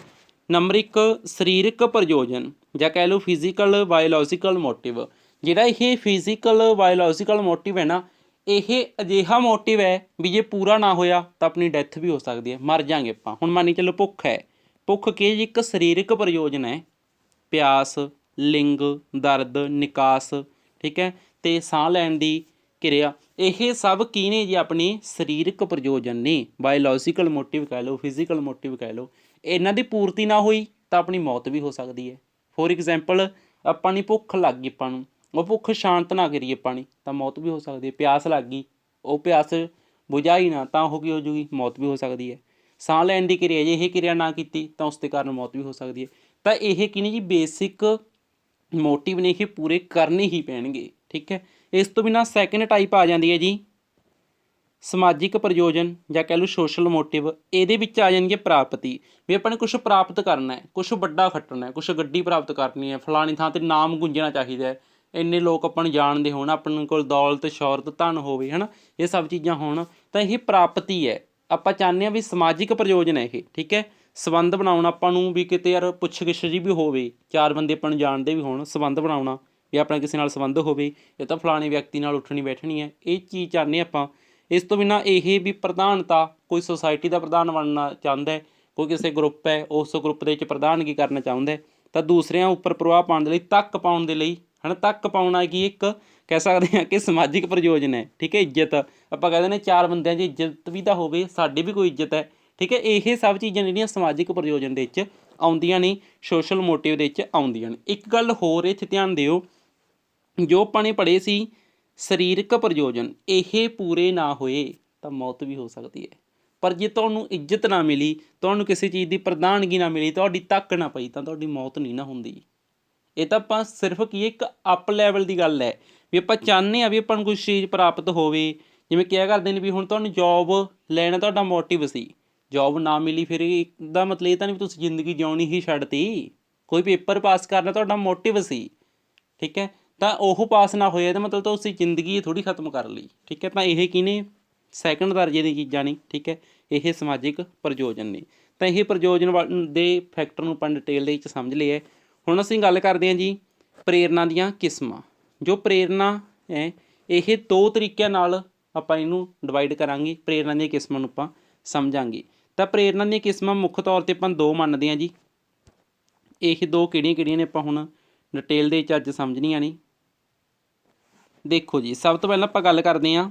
ਨੰਬਰ 1 ਸਰੀਰਕ ਪ੍ਰਯੋਜਨ ਜਾਂ ਕਹਿ ਲਓ ਫਿਜ਼ੀਕਲ ਬਾਇਓਲੋਜੀਕਲ ਮੋਟਿਵ। ਜਿਹੜਾ ਇਹ ਫਿਜ਼ੀਕਲ ਬਾਇਓਲੋਜੀਕਲ ਮੋਟਿਵ ਹੈ ਨਾ, ਇਹ ਅਜਿਹਾ ਮੋਟਿਵ ਹੈ ਵੀ ਜੇ ਪੂਰਾ ਨਾ ਹੋਇਆ ਤਾਂ ਆਪਣੀ ਡੈਥ ਵੀ ਹੋ ਸਕਦੀ ਹੈ, ਮਰ ਜਾਂਗੇ ਆਪਾਂ। ਹੁਣ ਮੰਨ ਚਲੋ ਭੁੱਖ ਹੈ, ਭੁੱਖ ਕੀ ਜੀ, ਇੱਕ ਸਰੀਰਕ ਪ੍ਰਯੋਜਨ ਹੈ। ਪਿਆਸ, ਲਿੰਗ, ਦਰਦ, ਨਿਕਾਸ, ਠੀਕ ਹੈ, ਅਤੇ ਸਾਹ ਲੈਣ ਦੀ ਕਿਰਿਆ, ਇਹ ਸਭ ਕੀ ਨੇ ਜੀ, ਆਪਣੇ ਸਰੀਰਕ ਪ੍ਰਯੋਜਨ ਨੇ। ਬਾਇਓਲੋਜੀਕਲ ਮੋਟਿਵ ਕਹਿ ਲਓ, ਫਿਜ਼ੀਕਲ ਮੋਟਿਵ ਕਹਿ ਲਓ। ਇਹਨਾਂ ਦੀ ਪੂਰਤੀ ਨਾ ਹੋਈ ਤਾਂ ਆਪਣੀ ਮੌਤ ਵੀ ਹੋ ਸਕਦੀ ਹੈ। ਫੋਰ ਐਗਜ਼ਾਮਪਲ, ਆਪਾਂ ਨੂੰ ਭੁੱਖ ਲੱਗ ਗਈ, ਆਪਾਂ ਨੂੰ ਉਹ ਭੁੱਖ ਸ਼ਾਂਤ ਨਾ ਕਰੀਏ ਆਪਾਂ ਨੇ ਤਾਂ ਮੌਤ ਵੀ ਹੋ ਸਕਦੀ ਹੈ। ਪਿਆਸ ਲੱਗ ਗਈ, ਉਹ ਪਿਆਸ ਬੁਝਾਈ ਨਾ ਤਾਂ ਉਹ ਕੀ ਹੋ ਜੂਗੀ, ਮੌਤ ਵੀ ਹੋ ਸਕਦੀ ਹੈ। ਸਾਹ ਲੈਣ ਦੀ ਕਿਰਿਆ ਜੇ ਇਹ ਕਿਰਿਆ ਨਾ ਕੀਤੀ ਤਾਂ ਉਸ ਦੇ ਕਾਰਨ ਮੌਤ ਵੀ ਹੋ ਸਕਦੀ ਹੈ। ਤਾਂ ਇਹ ਕੀ ਨੇ ਜੀ, ਬੇਸਿਕ ਮੋਟਿਵ ਨੇ, ਇਹ ਪੂਰੇ ਕਰਨੇ ਹੀ ਪੈਣਗੇ, ਠੀਕ ਹੈ। ਇਸ ਤੋਂ ਬਿਨਾਂ ਸੈਕਿੰਡ ਟਾਈਪ ਆ ਜਾਂਦੀ ਹੈ ਜੀ ਸਮਾਜਿਕ ਪ੍ਰਯੋਜਨ ਜਾਂ ਕਹਿ ਲਓ ਸੋਸ਼ਲ ਮੋਟਿਵ। ਇਹਦੇ ਵਿੱਚ ਆ ਜਾਂਦੀ ਹੈ ਪ੍ਰਾਪਤੀ, ਵੀ ਆਪਾਂ ਨੇ ਕੁਛ ਪ੍ਰਾਪਤ ਕਰਨਾ ਹੈ, ਕੁਛ ਵੱਡਾ ਖੱਟਣਾ ਹੈ, ਕੁਛ ਗੱਡੀ ਪ੍ਰਾਪਤ ਕਰਨੀ ਹੈ, ਫਲਾਣੀ ਥਾਂ 'ਤੇ ਨਾਮ ਗੁੰਜਣਾ ਚਾਹੀਦਾ ਹੈ, ਇੰਨੇ ਲੋਕ ਆਪਾਂ ਨੂੰ ਜਾਣਦੇ ਹੋਣ, ਆਪਣੇ ਕੋਲ ਦੌਲਤ, ਸ਼ੌਹਰਤ, ਧਨ ਹੋਵੇ, ਹੈ ਨਾ, ਇਹ ਸਭ ਚੀਜ਼ਾਂ ਹੋਣ, ਤਾਂ ਇਹ ਪ੍ਰਾਪਤੀ ਹੈ। ਆਪਾਂ ਚਾਹੁੰਦੇ ਹਾਂ ਵੀ ਸਮਾਜਿਕ ਪ੍ਰਯੋਜਨ ਹੈ ਇਹ, ਠੀਕ ਹੈ। ਸੰਬੰਧ ਬਣਾਉਣਾ ਆਪਾਂ ਨੂੰ, ਵੀ ਕਿਤੇ ਯਾਰ ਪੁੱਛ ਗਿੱਛ ਜੀ ਵੀ ਹੋਵੇ, 4 ਬੰਦੇ ਆਪਾਂ ਨੂੰ ਜਾਣਦੇ ਵੀ ਹੋਣ, ਸੰਬੰਧ ਬਣਾਉਣਾ ਵੀ ਆਪਣਾ ਕਿਸੇ ਨਾਲ ਸੰਬੰਧ ਹੋਵੇ, ਇਹ ਤਾਂ ਫਲਾਣੇ ਵਿਅਕਤੀ ਨਾਲ ਉੱਠਣੀ ਬੈਠਣੀ ਹੈ, ਇਹ ਚੀਜ਼ ਚਾਹੁੰਦੇ ਆਪਾਂ। ਇਸ ਤੋਂ ਬਿਨਾਂ ਇਹ ਵੀ ਪ੍ਰਧਾਨਤਾ, ਕੋਈ ਸੁਸਾਇਟੀ ਦਾ ਪ੍ਰਧਾਨ ਬਣਨਾ ਚਾਹੁੰਦਾ ਹੈ, ਕੋਈ ਕਿਸੇ ਗਰੁੱਪ ਹੈ ਉਸ ਗਰੁੱਪ ਦੇ ਵਿੱਚ ਪ੍ਰਧਾਨਗੀ ਕਰਨਾ ਚਾਹੁੰਦਾ, ਤਾਂ ਦੂਸਰਿਆਂ ਉੱਪਰ ਪ੍ਰਭਾਵ ਪਾਉਣ ਦੇ ਲਈ, ਤੱਕ ਪਾਉਣ ਦੇ ਲਈ, ਹੈ ਨਾ, ਤੱਕ ਪਾਉਣਾ ਕੀ ਇੱਕ ਕਹਿ ਸਕਦੇ ਹਾਂ ਕਿ ਸਮਾਜਿਕ ਪ੍ਰਯੋਜਨ ਹੈ, ਠੀਕ ਹੈ। ਇੱਜ਼ਤ, ਆਪਾਂ ਕਹਿੰਦੇ ਨੇ 4 ਬੰਦਿਆਂ 'ਚ ਇੱਜ਼ਤ ਵੀ ਤਾਂ ਹੋਵੇ, ਸਾਡੀ ਵੀ ਕੋਈ ਇੱਜ਼ਤ ਹੈ, ਠੀਕ ਹੈ। ਇਹ ਸਭ ਚੀਜ਼ਾਂ ਜਿਹੜੀਆਂ ਸਮਾਜਿਕ ਪ੍ਰਯੋਜਨ ਦੇ ਵਿੱਚ ਆਉਂਦੀਆਂ ਨੇ, ਸੋਸ਼ਲ ਮੋਟਿਵ ਦੇ ਵਿੱਚ ਆਉਂਦੀਆਂ ਨੇ। ਇੱਕ ਗੱਲ ਹੋਰ ਇੱਥੇ ਧਿਆਨ ਦਿਓ, ਜੋ ਆਪਾਂ ਨੇ ਪੜ੍ਹੇ ਸੀ ਸਰੀਰਕ ਪ੍ਰਯੋਜਨ, ਇਹ ਪੂਰੇ ਨਾ ਹੋਏ ਤਾਂ ਮੌਤ ਵੀ ਹੋ ਸਕਦੀ ਹੈ। ਪਰ ਜੇ ਤੁਹਾਨੂੰ ਇੱਜ਼ਤ ਨਾ ਮਿਲੀ, ਤੁਹਾਨੂੰ ਕਿਸੇ ਚੀਜ਼ ਦੀ ਪ੍ਰਧਾਨਗੀ ਨਾ ਮਿਲੀ, ਤੁਹਾਡੀ ਧੱਕ ਨਾ ਪਈ, ਤਾਂ ਤੁਹਾਡੀ ਮੌਤ ਨਹੀਂ ਨਾ ਹੁੰਦੀ। ਇਹ ਤਾਂ ਆਪਾਂ ਸਿਰਫ ਕੀ ਇੱਕ ਅਪ ਲੈਵਲ ਦੀ ਗੱਲ ਹੈ, ਵੀ ਆਪਾਂ ਚਾਹੁੰਦੇ ਹਾਂ ਵੀ ਆਪਾਂ ਨੂੰ ਕੁਛ ਚੀਜ਼ ਪ੍ਰਾਪਤ ਹੋਵੇ। ਜਿਵੇਂ ਕਿਹਾ ਕਰਦੇ ਨੇ ਵੀ ਹੁਣ ਤੁਹਾਨੂੰ ਜੋਬ ਲੈਣਾ ਤੁਹਾਡਾ ਮੋਟਿਵ ਸੀ, ਜੋਬ ਨਾ ਮਿਲੀ, ਫਿਰ ਇਹਦਾ ਮਤਲਬ ਇਹ ਤਾਂ ਨਹੀਂ ਵੀ ਤੁਸੀਂ ਜ਼ਿੰਦਗੀ ਜਿਉਣੀ ਹੀ ਛੱਡਤੀ। ਕੋਈ ਪੇਪਰ ਪਾਸ ਕਰਨਾ ਤੁਹਾਡਾ ਮੋਟਿਵ ਸੀ, ਠੀਕ ਹੈ, ਤਾਂ ਉਹ ਪਾਸ ਨਾ ਹੋਇਆ ਇਹਦਾ ਮਤਲਬ ਤਾਂ ਤੁਸੀਂ ਜ਼ਿੰਦਗੀ ਥੋੜ੍ਹੀ ਖਤਮ ਕਰ ਲਈ, ਠੀਕ ਹੈ। ਤਾਂ ਇਹ ਕੀ ਨੇ, ਸੈਕਿੰਡ ਦਰਜੇ ਦੀ ਚੀਜ਼ਾਂ ਨੇ, ਠੀਕ ਹੈ। ਇਹ ਸਮਾਜਿਕ ਪ੍ਰਯੋਜਨ ਨੇ। ਤਾਂ ਇਹ ਪ੍ਰਯੋਜਨ ਦੇ ਫੈਕਟਰ ਨੂੰ ਆਪਾਂ ਡਿਟੇਲ ਦੇ ਵਿੱਚ ਸਮਝ ਲਿਆ। ਹੁਣ ਅਸੀਂ ਗੱਲ ਕਰਦੇ ਹਾਂ ਜੀ ਪ੍ਰੇਰਨਾ ਦੀਆਂ ਕਿਸਮਾਂ। ਜੋ ਪ੍ਰੇਰਨਾ ਹੈ, ਇਹ 2 ਤਰੀਕਿਆਂ ਨਾਲ ਆਪਾਂ ਇਹਨੂੰ ਡਿਵਾਈਡ ਕਰਾਂਗੇ, ਪ੍ਰੇਰਨਾ ਦੀਆਂ ਕਿਸਮਾਂ ਨੂੰ ਆਪਾਂ ਸਮਝਾਂਗੇ। ਤਾਂ ਪ੍ਰੇਰਨਾ ਦੀਆਂ ਕਿਸਮਾਂ ਮੁੱਖ ਤੌਰ 'ਤੇ ਆਪਾਂ 2 ਮੰਨਦੇ ਹਾਂ ਜੀ। ਇਹ 2 ਕਿਹੜੀਆਂ-ਕਿਹੜੀਆਂ ਨੇ ਆਪਾਂ ਹੁਣ ਡਿਟੇਲ ਦੇ ਵਿੱਚ ਅੱਜ ਸਮਝਣੀਆਂ ਨੇ। ਦੇਖੋ ਜੀ, ਸਭ ਤੋਂ ਪਹਿਲਾਂ ਆਪਾਂ ਗੱਲ ਕਰਦੇ ਹਾਂ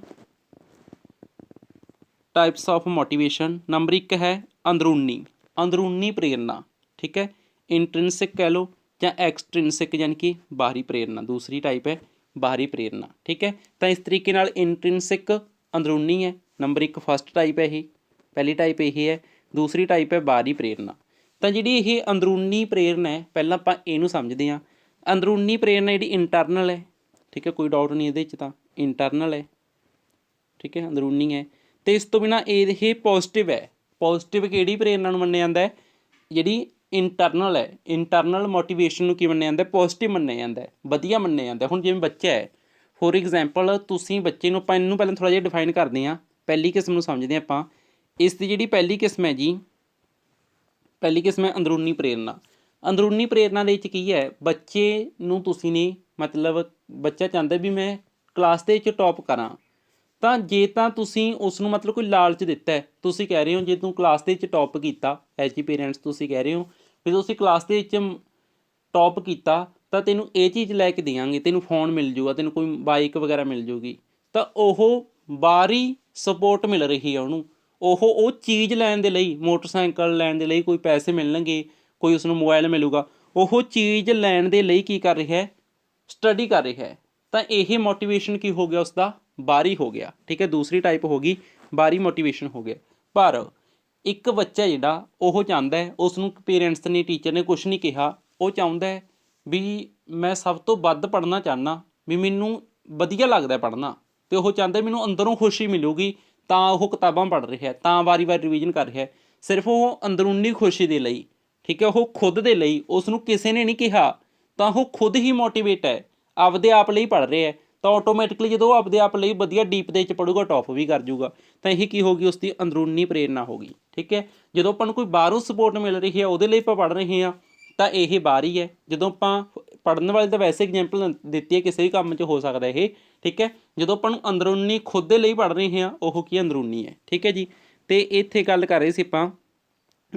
ਟਾਈਪਸ ਆਫ ਮੋਟੀਵੇਸ਼ਨ। ਨੰਬਰ 1 ਹੈ ਅੰਦਰੂਨੀ ਪ੍ਰੇਰਨਾ, ਠੀਕ ਹੈ। ਇੰਟਰਿੰਸਿਕ ਕਹਿ ਲਓ ਜਾਂ ਐਕਸਟ੍ਰਿੰਸਿਕ, ਯਾਨੀ ਕਿ ਬਾਹਰੀ ਪ੍ਰੇਰਨਾ। ਦੂਸਰੀ ਟਾਈਪ ਹੈ ਬਾਹਰੀ ਪ੍ਰੇਰਨਾ, ਠੀਕ ਹੈ। ਤਾਂ ਇਸ ਤਰੀਕੇ ਨਾਲ ਇੰਟਰਿੰਸਿਕ ਅੰਦਰੂਨੀ ਹੈ, ਨੰਬਰ 1 ਫਸਟ ਟਾਈਪ ਹੈ, ਇਹ ਪਹਿਲੀ ਟਾਈਪ ਇਹ ਹੈ। ਦੂਸਰੀ ਟਾਈਪ ਹੈ ਬਾਹਰੀ ਪ੍ਰੇਰਨਾ। ਤਾਂ ਜਿਹੜੀ ਇਹ ਅੰਦਰੂਨੀ ਪ੍ਰੇਰਨਾ ਹੈ, ਪਹਿਲਾਂ ਆਪਾਂ ਇਹਨੂੰ ਸਮਝਦੇ ਹਾਂ। ਅੰਦਰੂਨੀ ਪ੍ਰੇਰਨਾ ਜਿਹੜੀ ਇੰਟਰਨਲ ਹੈ, ਠੀਕ ਹੈ, ਕੋਈ ਡਾਊਟ ਨਹੀਂ ਇਹਦੇ 'ਚ, ਤਾਂ ਇੰਟਰਨਲ ਹੈ, ਠੀਕ ਹੈ, ਅੰਦਰੂਨੀ ਹੈ। ਅਤੇ ਇਸ ਤੋਂ ਬਿਨਾਂ ਇਹ ਪੋਜ਼ੀਟਿਵ ਹੈ। ਪੋਜ਼ੀਟਿਵ ਕਿਹੜੀ ਪ੍ਰੇਰਨਾ ਨੂੰ ਮੰਨਿਆ ਜਾਂਦਾ ਹੈ, ਜਿਹੜੀ ਇੰਟਰਨਲ ਹੈ। ਇੰਟਰਨਲ ਮੋਟੀਵੇਸ਼ਨ ਨੂੰ ਕੀ ਮੰਨਿਆ ਜਾਂਦਾ, ਪੋਜ਼ੀਟਿਵ ਮੰਨਿਆ ਜਾਂਦਾ, ਵਧੀਆ ਮੰਨਿਆ ਜਾਂਦਾ। ਹੁਣ ਜਿਵੇਂ ਬੱਚਾ ਹੈ, ਫੋਰ ਐਗਜ਼ਾਮਪਲ ਤੁਸੀਂ ਬੱਚੇ ਨੂੰ, ਆਪਾਂ ਇਹਨੂੰ ਪਹਿਲਾਂ ਥੋੜ੍ਹਾ ਜਿਹਾ ਡਿਫਾਈਨ ਕਰਦੇ ਹਾਂ। ਪਹਿਲੀ ਕਿਸਮ ਨੂੰ ਸਮਝਦੇ ਹਾਂ ਆਪਾਂ। ਇਸ ਦੀ ਜਿਹੜੀ ਪਹਿਲੀ ਕਿਸਮ ਹੈ ਜੀ, ਪਹਿਲੀ ਕਿਸਮ ਹੈ ਅੰਦਰੂਨੀ ਪ੍ਰੇਰਨਾ। ਅੰਦਰੂਨੀ ਪ੍ਰੇਰਨਾ ਦੇ ਵਿੱਚ ਕੀ ਹੈ, ਬੱਚੇ ਨੂੰ ਤੁਸੀਂ ਨੇ, ਮਤਲਬ ਬੱਚਾ ਚਾਹੁੰਦਾ ਵੀ ਮੈਂ ਕਲਾਸ ਦੇ ਵਿੱਚ ਟੌਪ ਕਰਾਂ, ਤਾਂ ਜੇ ਤਾਂ ਤੁਸੀਂ ਉਸ ਨੂੰ ਮਤਲਬ ਕੋਈ ਲਾਲਚ ਦਿੱਤਾ ਹੈ, ਤੁਸੀਂ ਕਹਿ ਰਹੇ ਹੋ ਜੇ ਤੂੰ ਕਲਾਸ ਦੇ ਵਿੱਚ ਟੌਪ ਕੀਤਾ, ਐਜ ਏ ਪੇਰੈਂਟਸ ਤੁਸੀਂ ਕਹਿ ਰਹੇ ਹੋ ਵੀ ਤੁਸੀਂ ਕਲਾਸ ਦੇ ਵਿੱਚ ਟੌਪ ਕੀਤਾ ਤਾਂ ਤੈਨੂੰ ਇਹ ਚੀਜ਼ ਲੈ ਕੇ ਦੇਵਾਂਗੇ, ਤੈਨੂੰ ਫੋਨ ਮਿਲ ਜੂਗਾ, ਤੈਨੂੰ ਕੋਈ ਬਾਈਕ ਵਗੈਰਾ ਮਿਲ ਜੂਗੀ। ਤਾਂ ਉਹ ਬਾਹਰੀ ਸਪੋਰਟ ਮਿਲ ਰਹੀ ਹੈ ਉਹਨੂੰ, ਉਹ ਚੀਜ਼ ਲੈਣ ਦੇ ਲਈ, ਮੋਟਰਸਾਈਕਲ ਲੈਣ ਦੇ ਲਈ ਕੋਈ ਪੈਸੇ ਮਿਲਣਗੇ, ਕੋਈ ਉਸਨੂੰ ਮੋਬਾਈਲ ਮਿਲੂਗਾ, ਉਹ ਚੀਜ਼ ਲੈਣ ਦੇ ਲਈ ਕੀ ਕਰ ਰਿਹਾ ਹੈ, ਸਟੱਡੀ ਕਰ ਰਿਹਾ ਹੈ। ਤਾਂ ਇਹ ਮੋਟੀਵੇਸ਼ਨ ਕੀ ਹੋ ਗਿਆ, ਉਸਦਾ ਬਾਹਰੀ ਹੋ ਗਿਆ। ਠੀਕ ਹੈ, ਦੂਸਰੀ ਟਾਈਪ ਹੋ ਗਈ ਬਾਹਰੀ ਮੋਟੀਵੇਸ਼ਨ ਹੋ ਗਿਆ। ਪਰ ਇੱਕ ਬੱਚਾ ਜਿਹੜਾ ਉਹ ਚਾਹੁੰਦਾ ਹੈ, ਉਸ ਨੂੰ ਪੇਰੈਂਟਸ ਨੇ ਟੀਚਰ ਨੇ ਕੁਛ ਨਹੀਂ ਕਿਹਾ, ਉਹ ਚਾਹੁੰਦਾ ਹੈ ਵੀ ਮੈਂ ਸਭ ਤੋਂ ਵੱਧ ਪੜ੍ਹਨਾ ਚਾਹੁੰਦਾ, ਵੀ ਮੈਨੂੰ ਵਧੀਆ ਲੱਗਦਾ ਪੜ੍ਹਨਾ, ਅਤੇ ਉਹ ਚਾਹੁੰਦਾ ਮੈਨੂੰ ਅੰਦਰੋਂ ਖੁਸ਼ੀ ਮਿਲੂਗੀ, ਤਾਂ ਉਹ ਕਿਤਾਬਾਂ ਪੜ੍ਹ ਰਿਹਾ, ਤਾਂ ਵਾਰੀ-ਵਾਰੀ ਰਿਵੀਜ਼ਨ ਕਰ ਰਿਹਾ, ਸਿਰਫ ਉਹ ਅੰਦਰੂਨੀ ਖੁਸ਼ੀ ਦੇ ਲਈ। ਠੀਕ ਹੈ, ਉਹ ਖੁਦ ਦੇ ਲਈ, ਉਸ ਨੂੰ ਕਿਸੇ ਨੇ ਨਹੀਂ ਕਿਹਾ, ਤਾਂ ਉਹ ਖੁਦ ਹੀ ਮੋਟੀਵੇਟ ਹੈ, ਆਪਦੇ ਆਪ ਲਈ ਪੜ੍ਹ ਰਿਹਾ ਹੈ। ਤਾਂ ਆਟੋਮੈਟਿਕਲੀ ਜਦੋਂ ਉਹ ਆਪਦੇ ਆਪ ਲਈ ਵਧੀਆ ਡੀਪ ਦੇ ਵਿੱਚ ਪੜ੍ਹੂਗਾ, ਟੌਪ ਵੀ ਕਰ ਜੂਗਾ। ਤਾਂ ਇਹ ਕੀ ਹੋ ਗਈ, ਉਸਦੀ ਅੰਦਰੂਨੀ ਪ੍ਰੇਰਨਾ ਹੋ ਗਈ। ਠੀਕ ਹੈ, ਜਦੋਂ ਆਪਾਂ ਨੂੰ ਕੋਈ ਬਾਹਰੋਂ ਸਪੋਰਟ ਮਿਲ ਰਹੀ ਹੈ, ਉਹਦੇ ਲਈ ਆਪਾਂ ਪੜ੍ਹ ਰਹੇ ਹਾਂ, ਤਾਂ ਇਹ ਬਾਹਰੀ ਹੈ। ਜਦੋਂ ਆਪਾਂ ਪੜ੍ਹਨ ਵਾਲੇ ਤਾਂ ਵੈਸੇ ਐਗਜ਼ਾਮਪਲ ਦਿੱਤੀ ਹੈ, ਕਿਸੇ ਵੀ ਕੰਮ 'ਚ ਹੋ ਸਕਦਾ ਇਹ। ਠੀਕ ਹੈ, ਜਦੋਂ ਆਪਾਂ ਨੂੰ ਅੰਦਰੂਨੀ ਖੁਦ ਦੇ ਲਈ ਪੜ੍ਹ ਰਹੇ ਹਾਂ, ਉਹ ਕੀ ਅੰਦਰੂਨੀ ਹੈ। ਠੀਕ ਹੈ ਜੀ, ਅਤੇ ਇੱਥੇ ਗੱਲ ਕਰ ਰਹੇ ਸੀ ਆਪਾਂ,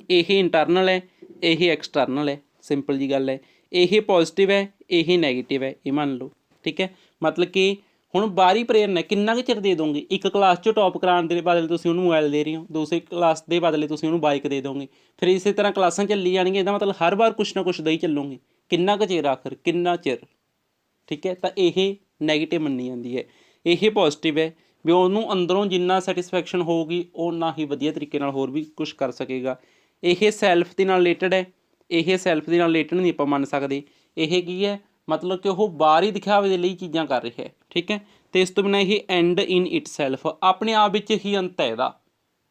ਇਹ ਇੰਟਰਨਲ ਹੈ, ਇਹ ਐਕਸਟਰਨਲ ਹੈ। ਸਿੰਪਲ ਜੀ ਗੱਲ ਹੈ, ਇਹ ਪੋਜ਼ੀਟਿਵ ਹੈ, ਇਹ ਨੈਗੇਟਿਵ ਹੈ, ਇਹ ਮੰਨ ਲਓ। ਠੀਕ ਹੈ, ਮਤਲਬ ਕਿ ਹੁਣ ਬਾਹਰੀ ਪ੍ਰੇਰਨਾ ਕਿੰਨਾ ਕੁ ਚਿਰ ਦੇ ਦੋਗੇ। ਇੱਕ ਕਲਾਸ 'ਚੋਂ ਟੌਪ ਕਰਾਉਣ ਦੇ ਬਦਲੇ ਤੁਸੀਂ ਉਹਨੂੰ ਮੋਬਾਈਲ ਦੇ ਰਹੇ ਹੋ, ਦੂਸਰੀ ਕਲਾਸ ਦੇ ਬਦਲੇ ਤੁਸੀਂ ਉਹਨੂੰ ਬਾਈਕ ਦੇ ਦੋਗੇ, ਫਿਰ ਇਸੇ ਤਰ੍ਹਾਂ ਕਲਾਸਾਂ ਚੱਲੀ ਜਾਣਗੀਆਂ। ਇਹਦਾ ਮਤਲਬ ਹਰ ਵਾਰ ਕੁਛ ਨਾ ਕੁਛ ਦਈ ਚੱਲੋਗੇ, ਕਿੰਨਾ ਕੁ ਚਿਰ, ਆਖਰ ਕਿੰਨਾ ਚਿਰ। ਠੀਕ ਹੈ, ਤਾਂ ਇਹ ਨੈਗੇਟਿਵ ਮੰਨੀ ਜਾਂਦੀ ਹੈ। ਇਹ ਪੋਜ਼ੀਟਿਵ ਹੈ, ਵੀ ਉਹਨੂੰ ਅੰਦਰੋਂ ਜਿੰਨਾ ਸੈਟਿਸਫੈਕਸ਼ਨ ਹੋਊਗੀ, ਓਨਾ ਹੀ ਵਧੀਆ ਤਰੀਕੇ ਨਾਲ ਹੋਰ ਵੀ ਕੁਛ ਕਰ ਸਕੇਗਾ। ਇਹ ਸੈਲਫ ਦੇ ਨਾਲ ਰਿਲੇਟਡ ਹੈ, ਇਹ ਸੈਲਫ ਦੇ ਨਾਲ ਰਿਲੇਟਡ ਨਹੀਂ ਆਪਾਂ ਮੰਨ ਸਕਦੇ। ਇਹ ਕੀ ਹੈ, ਮਤਲਬ ਕਿ ਉਹ ਬਾਹਰੀ ਦਿਖਾਵੇ ਦੇ ਲਈ ਚੀਜ਼ਾਂ ਕਰ ਰਿਹਾ ਹੈ। ਠੀਕ ਹੈ, ਅਤੇ ਇਸ ਤੋਂ ਬਿਨਾਂ ਇਹ ਐਂਡ ਇਨ ਇਟ ਸੈਲਫ, ਆਪਣੇ ਆਪ ਵਿੱਚ ਹੀ ਅੰਤ ਹੈ ਇਹਦਾ।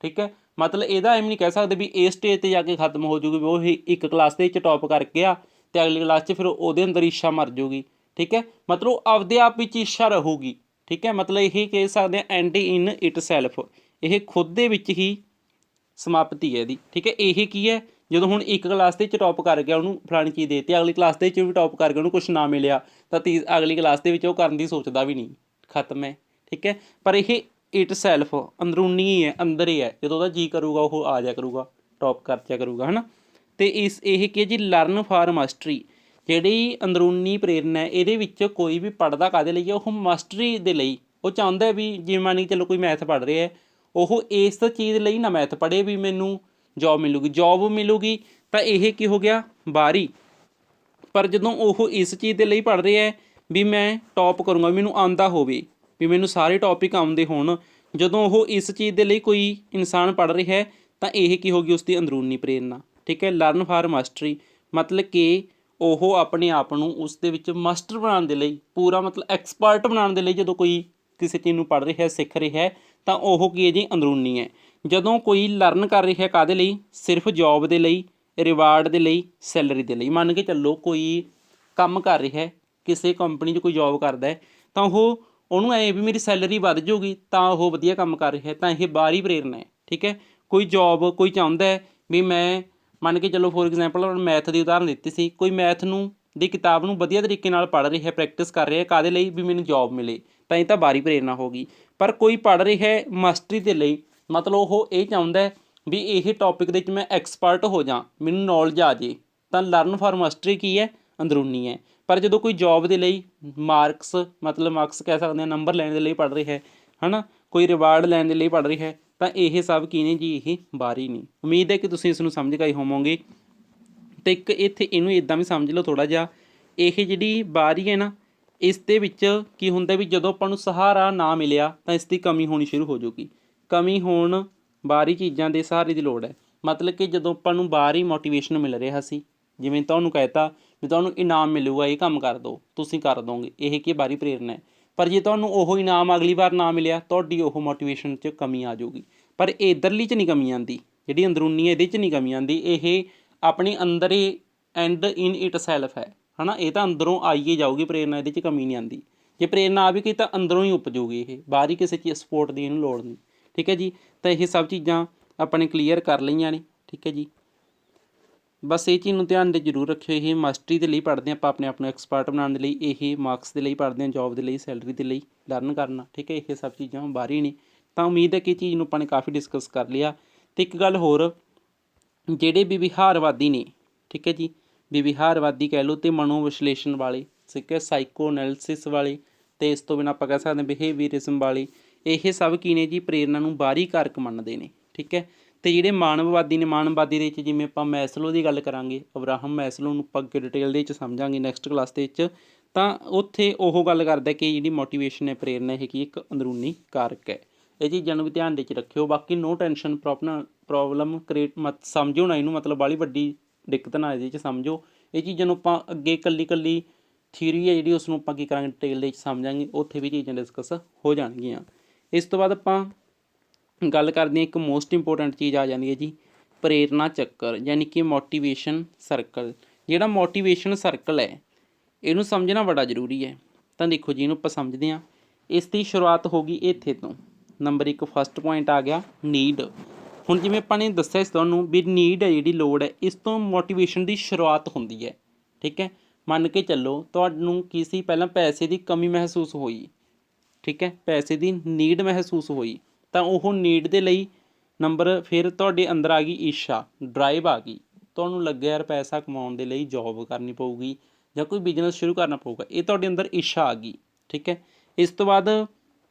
ਠੀਕ ਹੈ, ਮਤਲਬ ਇਹਦਾ ਐਵੇਂ ਨਹੀਂ ਕਹਿ ਸਕਦੇ ਵੀ ਇਹ ਸਟੇਜ 'ਤੇ ਜਾ ਕੇ ਖਤਮ ਹੋ ਜੂਗੀ, ਵੀ ਉਹ ਇੱਕ ਕਲਾਸ ਦੇ ਵਿੱਚ ਟੌਪ ਕਰਕੇ ਆ ਅਤੇ ਅਗਲੀ ਕਲਾਸ 'ਚ ਫਿਰ ਉਹਦੇ ਅੰਦਰ ਇੱਛਾ ਮਰ ਜੂਗੀ। ਠੀਕ ਹੈ, ਮਤਲਬ ਆਪਦੇ ਆਪ ਵਿੱਚ ਇੱਛਾ ਰਹੂਗੀ। ਠੀਕ ਹੈ, ਮਤਲਬ ਇਹ ਕਹਿ ਸਕਦੇ ਹਾਂ ਐਂਡ ਇਨ ਇਟ ਸੈਲਫ, ਇਹ ਖੁਦ ਦੇ ਵਿੱਚ ਹੀ ਸਮਾਪਤੀ ਹੈ ਇਹਦੀ। ਠੀਕ ਹੈ, ਇਹ ਕੀ ਹੈ, ਜਦੋਂ ਹੁਣ ਇੱਕ ਕਲਾਸ ਦੇ ਵਿੱਚ ਟੌਪ ਕਰ ਗਿਆ, ਉਹਨੂੰ ਫਲਾਣੀ ਚੀਜ਼ ਦੇ ਦਿੱਤੀ, ਅਗਲੀ ਕਲਾਸ ਦੇ ਵਿੱਚ ਵੀ ਟੌਪ ਕਰਕੇ ਉਹਨੂੰ ਕੁਛ ਨਾ ਮਿਲਿਆ, ਤਾਂ ਅਗਲੀ ਕਲਾਸ ਦੇ ਵਿੱਚ ਉਹ ਕਰਨ ਦੀ ਸੋਚਦਾ ਵੀ ਨਹੀਂ, ਖਤਮ ਹੈ। ਠੀਕ ਹੈ, ਪਰ ਇਹ ਇਟ ਸੈਲਫ ਅੰਦਰੂਨੀ ਹੀ ਹੈ, ਅੰਦਰ ਹੀ ਹੈ, ਜਦੋਂ ਉਹਦਾ ਜੀ ਕਰੂਗਾ ਉਹ ਆ ਜਾਇਆ ਕਰੂਗਾ, ਟੌਪ ਕਰ ਜਾਇਆ ਕਰੂਗਾ, ਹੈ ਨਾ। ਅਤੇ ਇਹ ਕੀ ਹੈ ਜੀ, ਲਰਨ ਫਾਰ ਮਾਸਟਰੀ, ਜਿਹੜੀ ਅੰਦਰੂਨੀ ਪ੍ਰੇਰਨਾ ਹੈ, ਇਹਦੇ ਵਿੱਚ ਕੋਈ ਵੀ ਪੜ੍ਹਦਾ ਕਾਹਦੇ ਲਈ ਹੈ, ਉਹ ਮਾਸਟਰੀ ਦੇ ਲਈ। ਉਹ ਚਾਹੁੰਦਾ ਵੀ ਜਿਵੇਂ ਮੰਨ ਕੇ ਚੱਲੋ ਕੋਈ ਮੈਥ ਪੜ੍ਹ ਰਿਹਾ ਹੈ, ਉਹ ਇਸ ਚੀਜ਼ ਲਈ ਨਾ ਮੈਥ ਪੜ੍ਹੇ ਵੀ ਮੈਨੂੰ ਜੋਬ ਮਿਲੂਗੀ, ਜੋਬ ਮਿਲੂਗੀ ਤਾਂ ਇਹ ਕੀ ਹੋ ਗਿਆ, ਬਾਹਰੀ। ਪਰ ਜਦੋਂ ਉਹ ਇਸ ਚੀਜ਼ ਦੇ ਲਈ ਪੜ੍ਹ ਰਿਹਾ ਹੈ ਵੀ ਮੈਂ ਟੌਪ ਕਰੂੰਗਾ, ਮੈਨੂੰ ਆਉਂਦਾ ਹੋਵੇ, ਵੀ ਮੈਨੂੰ ਸਾਰੇ ਟੌਪਿਕ ਆਉਂਦੇ ਹੋਣ, ਜਦੋਂ ਉਹ ਇਸ ਚੀਜ਼ ਦੇ ਲਈ ਕੋਈ ਇਨਸਾਨ ਪੜ੍ਹ ਰਿਹਾ ਹੈ, ਤਾਂ ਇਹ ਕੀ ਹੋ ਗਈ, ਉਸਦੀ ਅੰਦਰੂਨੀ ਪ੍ਰੇਰਨਾ। ਠੀਕ ਹੈ, ਲਰਨ ਫਾਰ ਮਾਸਟਰੀ, ਮਤਲਬ ਕਿ ਉਹ ਆਪਣੇ ਆਪ ਨੂੰ ਉਸ ਦੇ ਵਿੱਚ ਮਾਸਟਰ ਬਣਾਉਣ ਦੇ ਲਈ, ਪੂਰਾ ਮਤਲਬ ਐਕਸਪਰਟ ਬਣਾਉਣ ਦੇ ਲਈ, ਜਦੋਂ ਕੋਈ ਕਿਸੇ ਚੀਜ਼ ਨੂੰ ਪੜ੍ਹ ਰਿਹਾ, ਸਿੱਖ ਰਿਹਾ ਹੈ, ਤਾਂ ਉਹ ਕੀ ਹੈ ਜੀ, ਅੰਦਰੂਨੀ ਹੈ। ਜਦੋਂ ਕੋਈ ਲਰਨ ਕਰ ਰਿਹਾ ਕਾਹਦੇ ਲਈ, ਸਿਰਫ ਜੋਬ ਦੇ ਲਈ, ਰਿਵਾਰਡ ਦੇ ਲਈ, ਸੈਲਰੀ ਦੇ ਲਈ। ਮੰਨ ਕੇ ਚੱਲੋ ਕੋਈ ਕੰਮ ਕਰ ਰਿਹਾ, ਕਿਸੇ ਕੰਪਨੀ 'ਚ ਕੋਈ ਜੋਬ ਕਰਦਾ ਹੈ, ਤਾਂ ਉਹਨੂੰ ਐਂ ਵੀ ਮੇਰੀ ਸੈਲਰੀ ਵੱਧ ਜਾਊਗੀ, ਤਾਂ ਉਹ ਵਧੀਆ ਕੰਮ ਕਰ ਰਿਹਾ, ਤਾਂ ਇਹ ਬਾਹਰੀ ਪ੍ਰੇਰਨਾ ਹੈ। ਠੀਕ ਹੈ, ਕੋਈ ਜੋਬ ਕੋਈ ਚਾਹੁੰਦਾ ਵੀ ਮੈਂ ਮੰਨ ਕੇ ਚੱਲੋ ਫੋਰ ਐਗਜ਼ਾਮਪਲ ਮੈਥ ਦੀ ਉਦਾਹਰਨ ਦਿੱਤੀ ਸੀ, ਕੋਈ ਮੈਥ ਨੂੰ ਦੀ ਕਿਤਾਬ ਨੂੰ ਵਧੀਆ ਤਰੀਕੇ ਨਾਲ ਪੜ੍ਹ ਰਿਹਾ, ਪ੍ਰੈਕਟਿਸ ਕਰ ਰਿਹਾ, ਕਾਹਦੇ ਲਈ, ਵੀ ਮੈਨੂੰ ਜੋਬ ਮਿਲੇ, ਤਾਂ ਇਹ ਤਾਂ ਬਾਹਰੀ ਪ੍ਰੇਰਨਾ ਹੋ ਗਈ। ਪਰ ਕੋਈ ਪੜ੍ਹ ਰਿਹਾ ਮਾਸਟਰੀ ਦੇ ਲਈ, ਮਤਲਬ ਉਹ ਇਹ ਚਾਹੁੰਦਾ ਵੀ ਇਹ ਟੌਪਿਕ ਦੇ ਵਿੱਚ ਮੈਂ ਐਕਸਪਰਟ ਹੋ ਜਾ, ਮੈਨੂੰ ਨੌਲੇਜ ਆ ਜੇ, ਤਾਂ ਲਰਨ ਫਾਰ ਮਾਸਟਰੀ ਕੀ ਹੈ, ਅੰਦਰੂਨੀ ਹੈ। ਪਰ ਜਦੋਂ ਕੋਈ ਜੋਬ ਦੇ ਲਈ ਮਾਰਕਸ ਕਹਿ ਸਕਦੇ ਹਾਂ, ਨੰਬਰ ਲੈਣ ਦੇ ਲਈ ਪੜ੍ਹ ਰਿਹਾ ਹੈ ਨਾ, ਕੋਈ ਰਿਵਾਰਡ ਲੈਣ ਦੇ ਲਈ ਪੜ੍ਹ ਰਿਹਾ ਹੈ, ਤਾਂ ਇਹ ਸਭ ਕੀ ਨੇ ਜੀ, ਇਹ ਬਾਹਰੀ ਨਹੀਂ। ਉਮੀਦ ਹੈ ਕਿ ਤੁਸੀਂ ਇਸ ਨੂੰ ਸਮਝ ਗਏ ਹੋਵੋਗੇ। ਅਤੇ ਇੱਕ ਇੱਥੇ ਇਹਨੂੰ ਇੱਦਾਂ ਵੀ ਸਮਝ ਲਓ ਥੋੜ੍ਹਾ ਜਿਹਾ, ਇਹ ਜਿਹੜੀ ਬਾਹਰੀ ਹੈ ਨਾ, ਇਸ ਦੇ ਵਿੱਚ ਕੀ ਹੁੰਦਾ ਵੀ ਜਦੋਂ ਆਪਾਂ ਨੂੰ ਸਹਾਰਾ ਨਾ ਮਿਲਿਆ, ਤਾਂ ਇਸ ਦੀ ਕਮੀ ਹੋਣੀ ਸ਼ੁਰੂ ਹੋ ਜਾਊਗੀ। ਕਮੀ ਹੋਣ ਬਾਹਰੀ ਚੀਜ਼ਾਂ ਦੇ ਸਹਾਰੇ ਦੀ ਲੋੜ ਹੈ। ਮਤਲਬ ਕਿ ਜਦੋਂ ਆਪਾਂ ਨੂੰ ਬਾਹਰੀ ਮੋਟੀਵੇਸ਼ਨ ਮਿਲ ਰਿਹਾ ਸੀ, ਜਿਵੇਂ ਤੁਹਾਨੂੰ ਕਹਿਤਾ ਵੀ ਤੁਹਾਨੂੰ ਇਨਾਮ ਮਿਲੂਗਾ, ਇਹ ਕੰਮ ਕਰ ਦਿਓ, ਤੁਸੀਂ ਕਰ ਦੋਗੇ, ਇਹ ਕੀ ਬਾਹਰੀ ਪ੍ਰੇਰਨਾ ਹੈ। ਪਰ ਜੇ ਤੁਹਾਨੂੰ ਉਹ ਇਨਾਮ ਅਗਲੀ ਵਾਰ ਨਾ ਮਿਲਿਆ, ਤੁਹਾਡੀ ਉਹ ਮੋਟੀਵੇਸ਼ਨ 'ਚ ਕਮੀ ਆ ਜਾਊਗੀ। ਪਰ ਇੱਧਰਲੀ 'ਚ ਨਹੀਂ ਕਮੀ ਆਉਂਦੀ, ਜਿਹੜੀ ਅੰਦਰੂਨੀ ਹੈ ਇਹਦੇ 'ਚ ਨਹੀਂ ਕਮੀ ਆਉਂਦੀ, ਇਹ ਆਪਣੇ ਅੰਦਰ ਹੀ ਐਂਡ ਇਨ ਇਟ ਸੈਲਫ ਹੈ ਨਾ, ਇਹ ਤਾਂ ਅੰਦਰੋਂ ਆਈਏ ਜਾਊਗੀ ਪ੍ਰੇਰਨਾ, ਇਹਦੇ 'ਚ ਕਮੀ ਨਹੀਂ ਆਉਂਦੀ। ਜੇ ਪ੍ਰੇਰਨਾ ਆ ਵੀ ਗਈ ਤਾਂ ਅੰਦਰੋਂ ਹੀ ਉਪਜੂਗੀ, ਇਹ ਬਾਹਰੀ ਕਿਸੇ ਚੀਜ਼ ਸਪੋਰਟ ਦੀ ਇਹਨੂੰ ਲੋੜ ਨਹੀਂ। ਠੀਕ ਹੈ ਜੀ, ਤਾਂ ਇਹ ਸਭ ਚੀਜ਼ਾਂ ਆਪਾਂ ਨੇ ਕਲੀਅਰ ਕਰ ਲਈਆਂ ਨੇ। ਠੀਕ ਹੈ ਜੀ, ਬਸ ਇਹ ਚੀਜ਼ ਨੂੰ ਧਿਆਨ ਦੇ ਜ਼ਰੂਰ ਰੱਖਿਓ, ਇਹ ਮਾਸਟਰੀ ਦੇ ਲਈ ਪੜ੍ਹਦੇ ਹਾਂ ਆਪਾਂ, ਆਪਣੇ ਆਪ ਨੂੰ ਐਕਸਪਰਟ ਬਣਾਉਣ ਦੇ ਲਈ, ਇਹ ਮਾਰਕਸ ਦੇ ਲਈ ਪੜ੍ਹਦੇ ਹਾਂ, ਜੋਬ ਦੇ ਲਈ, ਸੈਲਰੀ ਦੇ ਲਈ, ਲਰਨ ਕਰਨਾ। ਠੀਕ ਹੈ, ਇਹ ਸਭ ਚੀਜ਼ਾਂ ਬਾਹਰੀ ਨੇ। ਤਾਂ ਉਮੀਦ ਹੈ ਕਿ ਇਹ ਚੀਜ਼ ਨੂੰ ਆਪਾਂ ਨੇ ਕਾਫੀ ਡਿਸਕਸ ਕਰ ਲਿਆ। ਅਤੇ ਇੱਕ ਗੱਲ ਹੋਰ, ਜਿਹੜੇ ਵੀ ਵਿਹਾਰਵਾਦੀ ਨੇ, ਠੀਕ ਹੈ ਜੀ, ਵੀ ਵਿਹਾਰਵਾਦੀ ਕਹਿ ਲਓ, ਅਤੇ ਮਨੋਵਿਸ਼ਲੇਸ਼ਣ ਵਾਲੇ, ਠੀਕ ਹੈ, ਸਾਈਕੋ ਐਨਾਲਿਸਿਸ ਵਾਲੇ, ਅਤੇ ਇਸ ਤੋਂ ਬਿਨਾਂ ਆਪਾਂ ਕਹਿ ਸਕਦੇ ਹਾਂ ਬਿਹੇਵੀਅਰਿਜ਼ਮ ਵਾਲੇ, ਇਹ ਸਭ ਕੀ ਨੇ ਜੀ, ਪ੍ਰੇਰਨਾ ਨੂੰ ਬਾਹਰੀ ਕਾਰਕ ਮੰਨਦੇ ਨੇ। ਠੀਕ ਹੈ, ਤੇ ਜਿਹੜੇ ਮਾਨਵਵਾਦੀ ਨੇ, ਮਾਨਵਵਾਦੀ ਦੇ ਵਿੱਚ ਜਿਵੇਂ ਆਪਾਂ ਮੈਸਲੋ ਦੀ ਗੱਲ ਕਰਾਂਗੇ, ਅਬਰਾਹਮ ਮੈਸਲੋ ਨੂੰ ਆਪਾਂ ਅੱਗੇ ਡਿਟੇਲ ਦੇ ਵਿੱਚ ਸਮਝਾਂਗੇ ਨੈਕਸਟ ਕਲਾਸ ਦੇ ਵਿੱਚ। ਤਾਂ ਉੱਥੇ ਉਹ ਗੱਲ ਕਰਦਾ ਕਿ ਜਿਹੜੀ ਮੋਟੀਵੇਸ਼ਨ ਹੈ, ਪ੍ਰੇਰਨਾ ਹੈਗੀ ਇੱਕ ਅੰਦਰੂਨੀ ਕਾਰਕ ਹੈ। ਇਹ ਚੀਜ਼ਾਂ ਨੂੰ ਵੀ ਧਿਆਨ ਦੇ ਵਿੱਚ ਰੱਖਿਓ। ਬਾਕੀ ਨੋ ਟੈਨਸ਼ਨ, ਪ੍ਰੋਬਲਮ ਕ੍ਰੀਏਟ ਮਤ ਸਮਝੋ ਨਾ ਇਹਨੂੰ, ਮਤਲਬ ਬਾਹਲੀ ਵੱਡੀ ਦਿੱਕਤ ਨਾ ਇਹਦੇ 'ਚ ਸਮਝੋ। ਇਹ ਚੀਜ਼ਾਂ ਨੂੰ ਆਪਾਂ ਅੱਗੇ ਇਕੱਲੀ ਥਿਊਰੀ ਹੈ ਜਿਹੜੀ ਉਸਨੂੰ ਆਪਾਂ ਕੀ ਕਰਾਂਗੇ, ਡਿਟੇਲ ਦੇ ਵਿੱਚ ਸਮਝਾਂਗੇ। ਉੱਥੇ ਵੀ ਚੀਜ਼ਾਂ ਡਿਸਕਸ ਹੋ ਜਾਣਗੀਆਂ। ਇਸ ਤੋਂ ਬਾਅਦ ਆਪਾਂ ਗੱਲ ਕਰਦੇ ਹਾਂ, ਇੱਕ ਮੋਸਟ ਇੰਪੋਰਟੈਂਟ ਚੀਜ਼ ਆ ਜਾਂਦੀ ਹੈ ਜੀ, ਪ੍ਰੇਰਨਾ ਚੱਕਰ, ਯਾਨੀ ਕਿ ਮੋਟੀਵੇਸ਼ਨ ਸਰਕਲ। ਜਿਹੜਾ ਮੋਟੀਵੇਸ਼ਨ ਸਰਕਲ ਹੈ ਇਹਨੂੰ ਸਮਝਣਾ ਬੜਾ ਜ਼ਰੂਰੀ ਹੈ। ਤਾਂ ਦੇਖੋ ਜੀ, ਇਹਨੂੰ ਆਪਾਂ ਸਮਝਦੇ ਹਾਂ। ਇਸ ਦੀ ਸ਼ੁਰੂਆਤ ਹੋ ਗਈ ਇੱਥੇ ਤੋਂ। ਨੰਬਰ 1 ਫਸਟ ਪੁਆਇੰਟ ਆ ਗਿਆ ਨੀਡ। ਹੁਣ ਜਿਵੇਂ ਆਪਾਂ ਨੇ ਦੱਸਿਆ ਸੀ ਤੁਹਾਨੂੰ ਵੀ ਨੀਡ ਹੈ, ਜਿਹੜੀ ਲੋੜ ਹੈ, ਇਸ ਤੋਂ ਮੋਟੀਵੇਸ਼ਨ ਦੀ ਸ਼ੁਰੂਆਤ ਹੁੰਦੀ ਹੈ। ਠੀਕ ਹੈ, ਮੰਨ ਕੇ ਚੱਲੋ ਤੁਹਾਨੂੰ ਕੀ ਸੀ, ਪਹਿਲਾਂ ਪੈਸੇ ਦੀ ਕਮੀ ਮਹਿਸੂਸ ਹੋਈ। ਠੀਕ ਹੈ, ਪੈਸੇ ਦੀ ਨੀਡ ਮਹਿਸੂਸ ਹੋਈ, ਤਾਂ ਉਹ ਨੀਡ ਦੇ ਲਈ ਨੰਬਰ ਫਿਰ ਤੁਹਾਡੇ ਅੰਦਰ ਆ ਗਈ ਇੱਛਾ, ਡਰਾਈਵ ਆ ਗਈ। ਤੁਹਾਨੂੰ ਲੱਗਿਆ ਯਾਰ ਪੈਸਾ ਕਮਾਉਣ ਦੇ ਲਈ ਜੋਬ ਕਰਨੀ ਪਊਗੀ ਜਾਂ ਕੋਈ ਬਿਜ਼ਨਸ ਸ਼ੁਰੂ ਕਰਨਾ ਪਊਗਾ, ਇਹ ਤੁਹਾਡੇ ਅੰਦਰ ਇੱਛਾ ਆ ਗਈ। ਠੀਕ ਹੈ, ਇਸ ਤੋਂ ਬਾਅਦ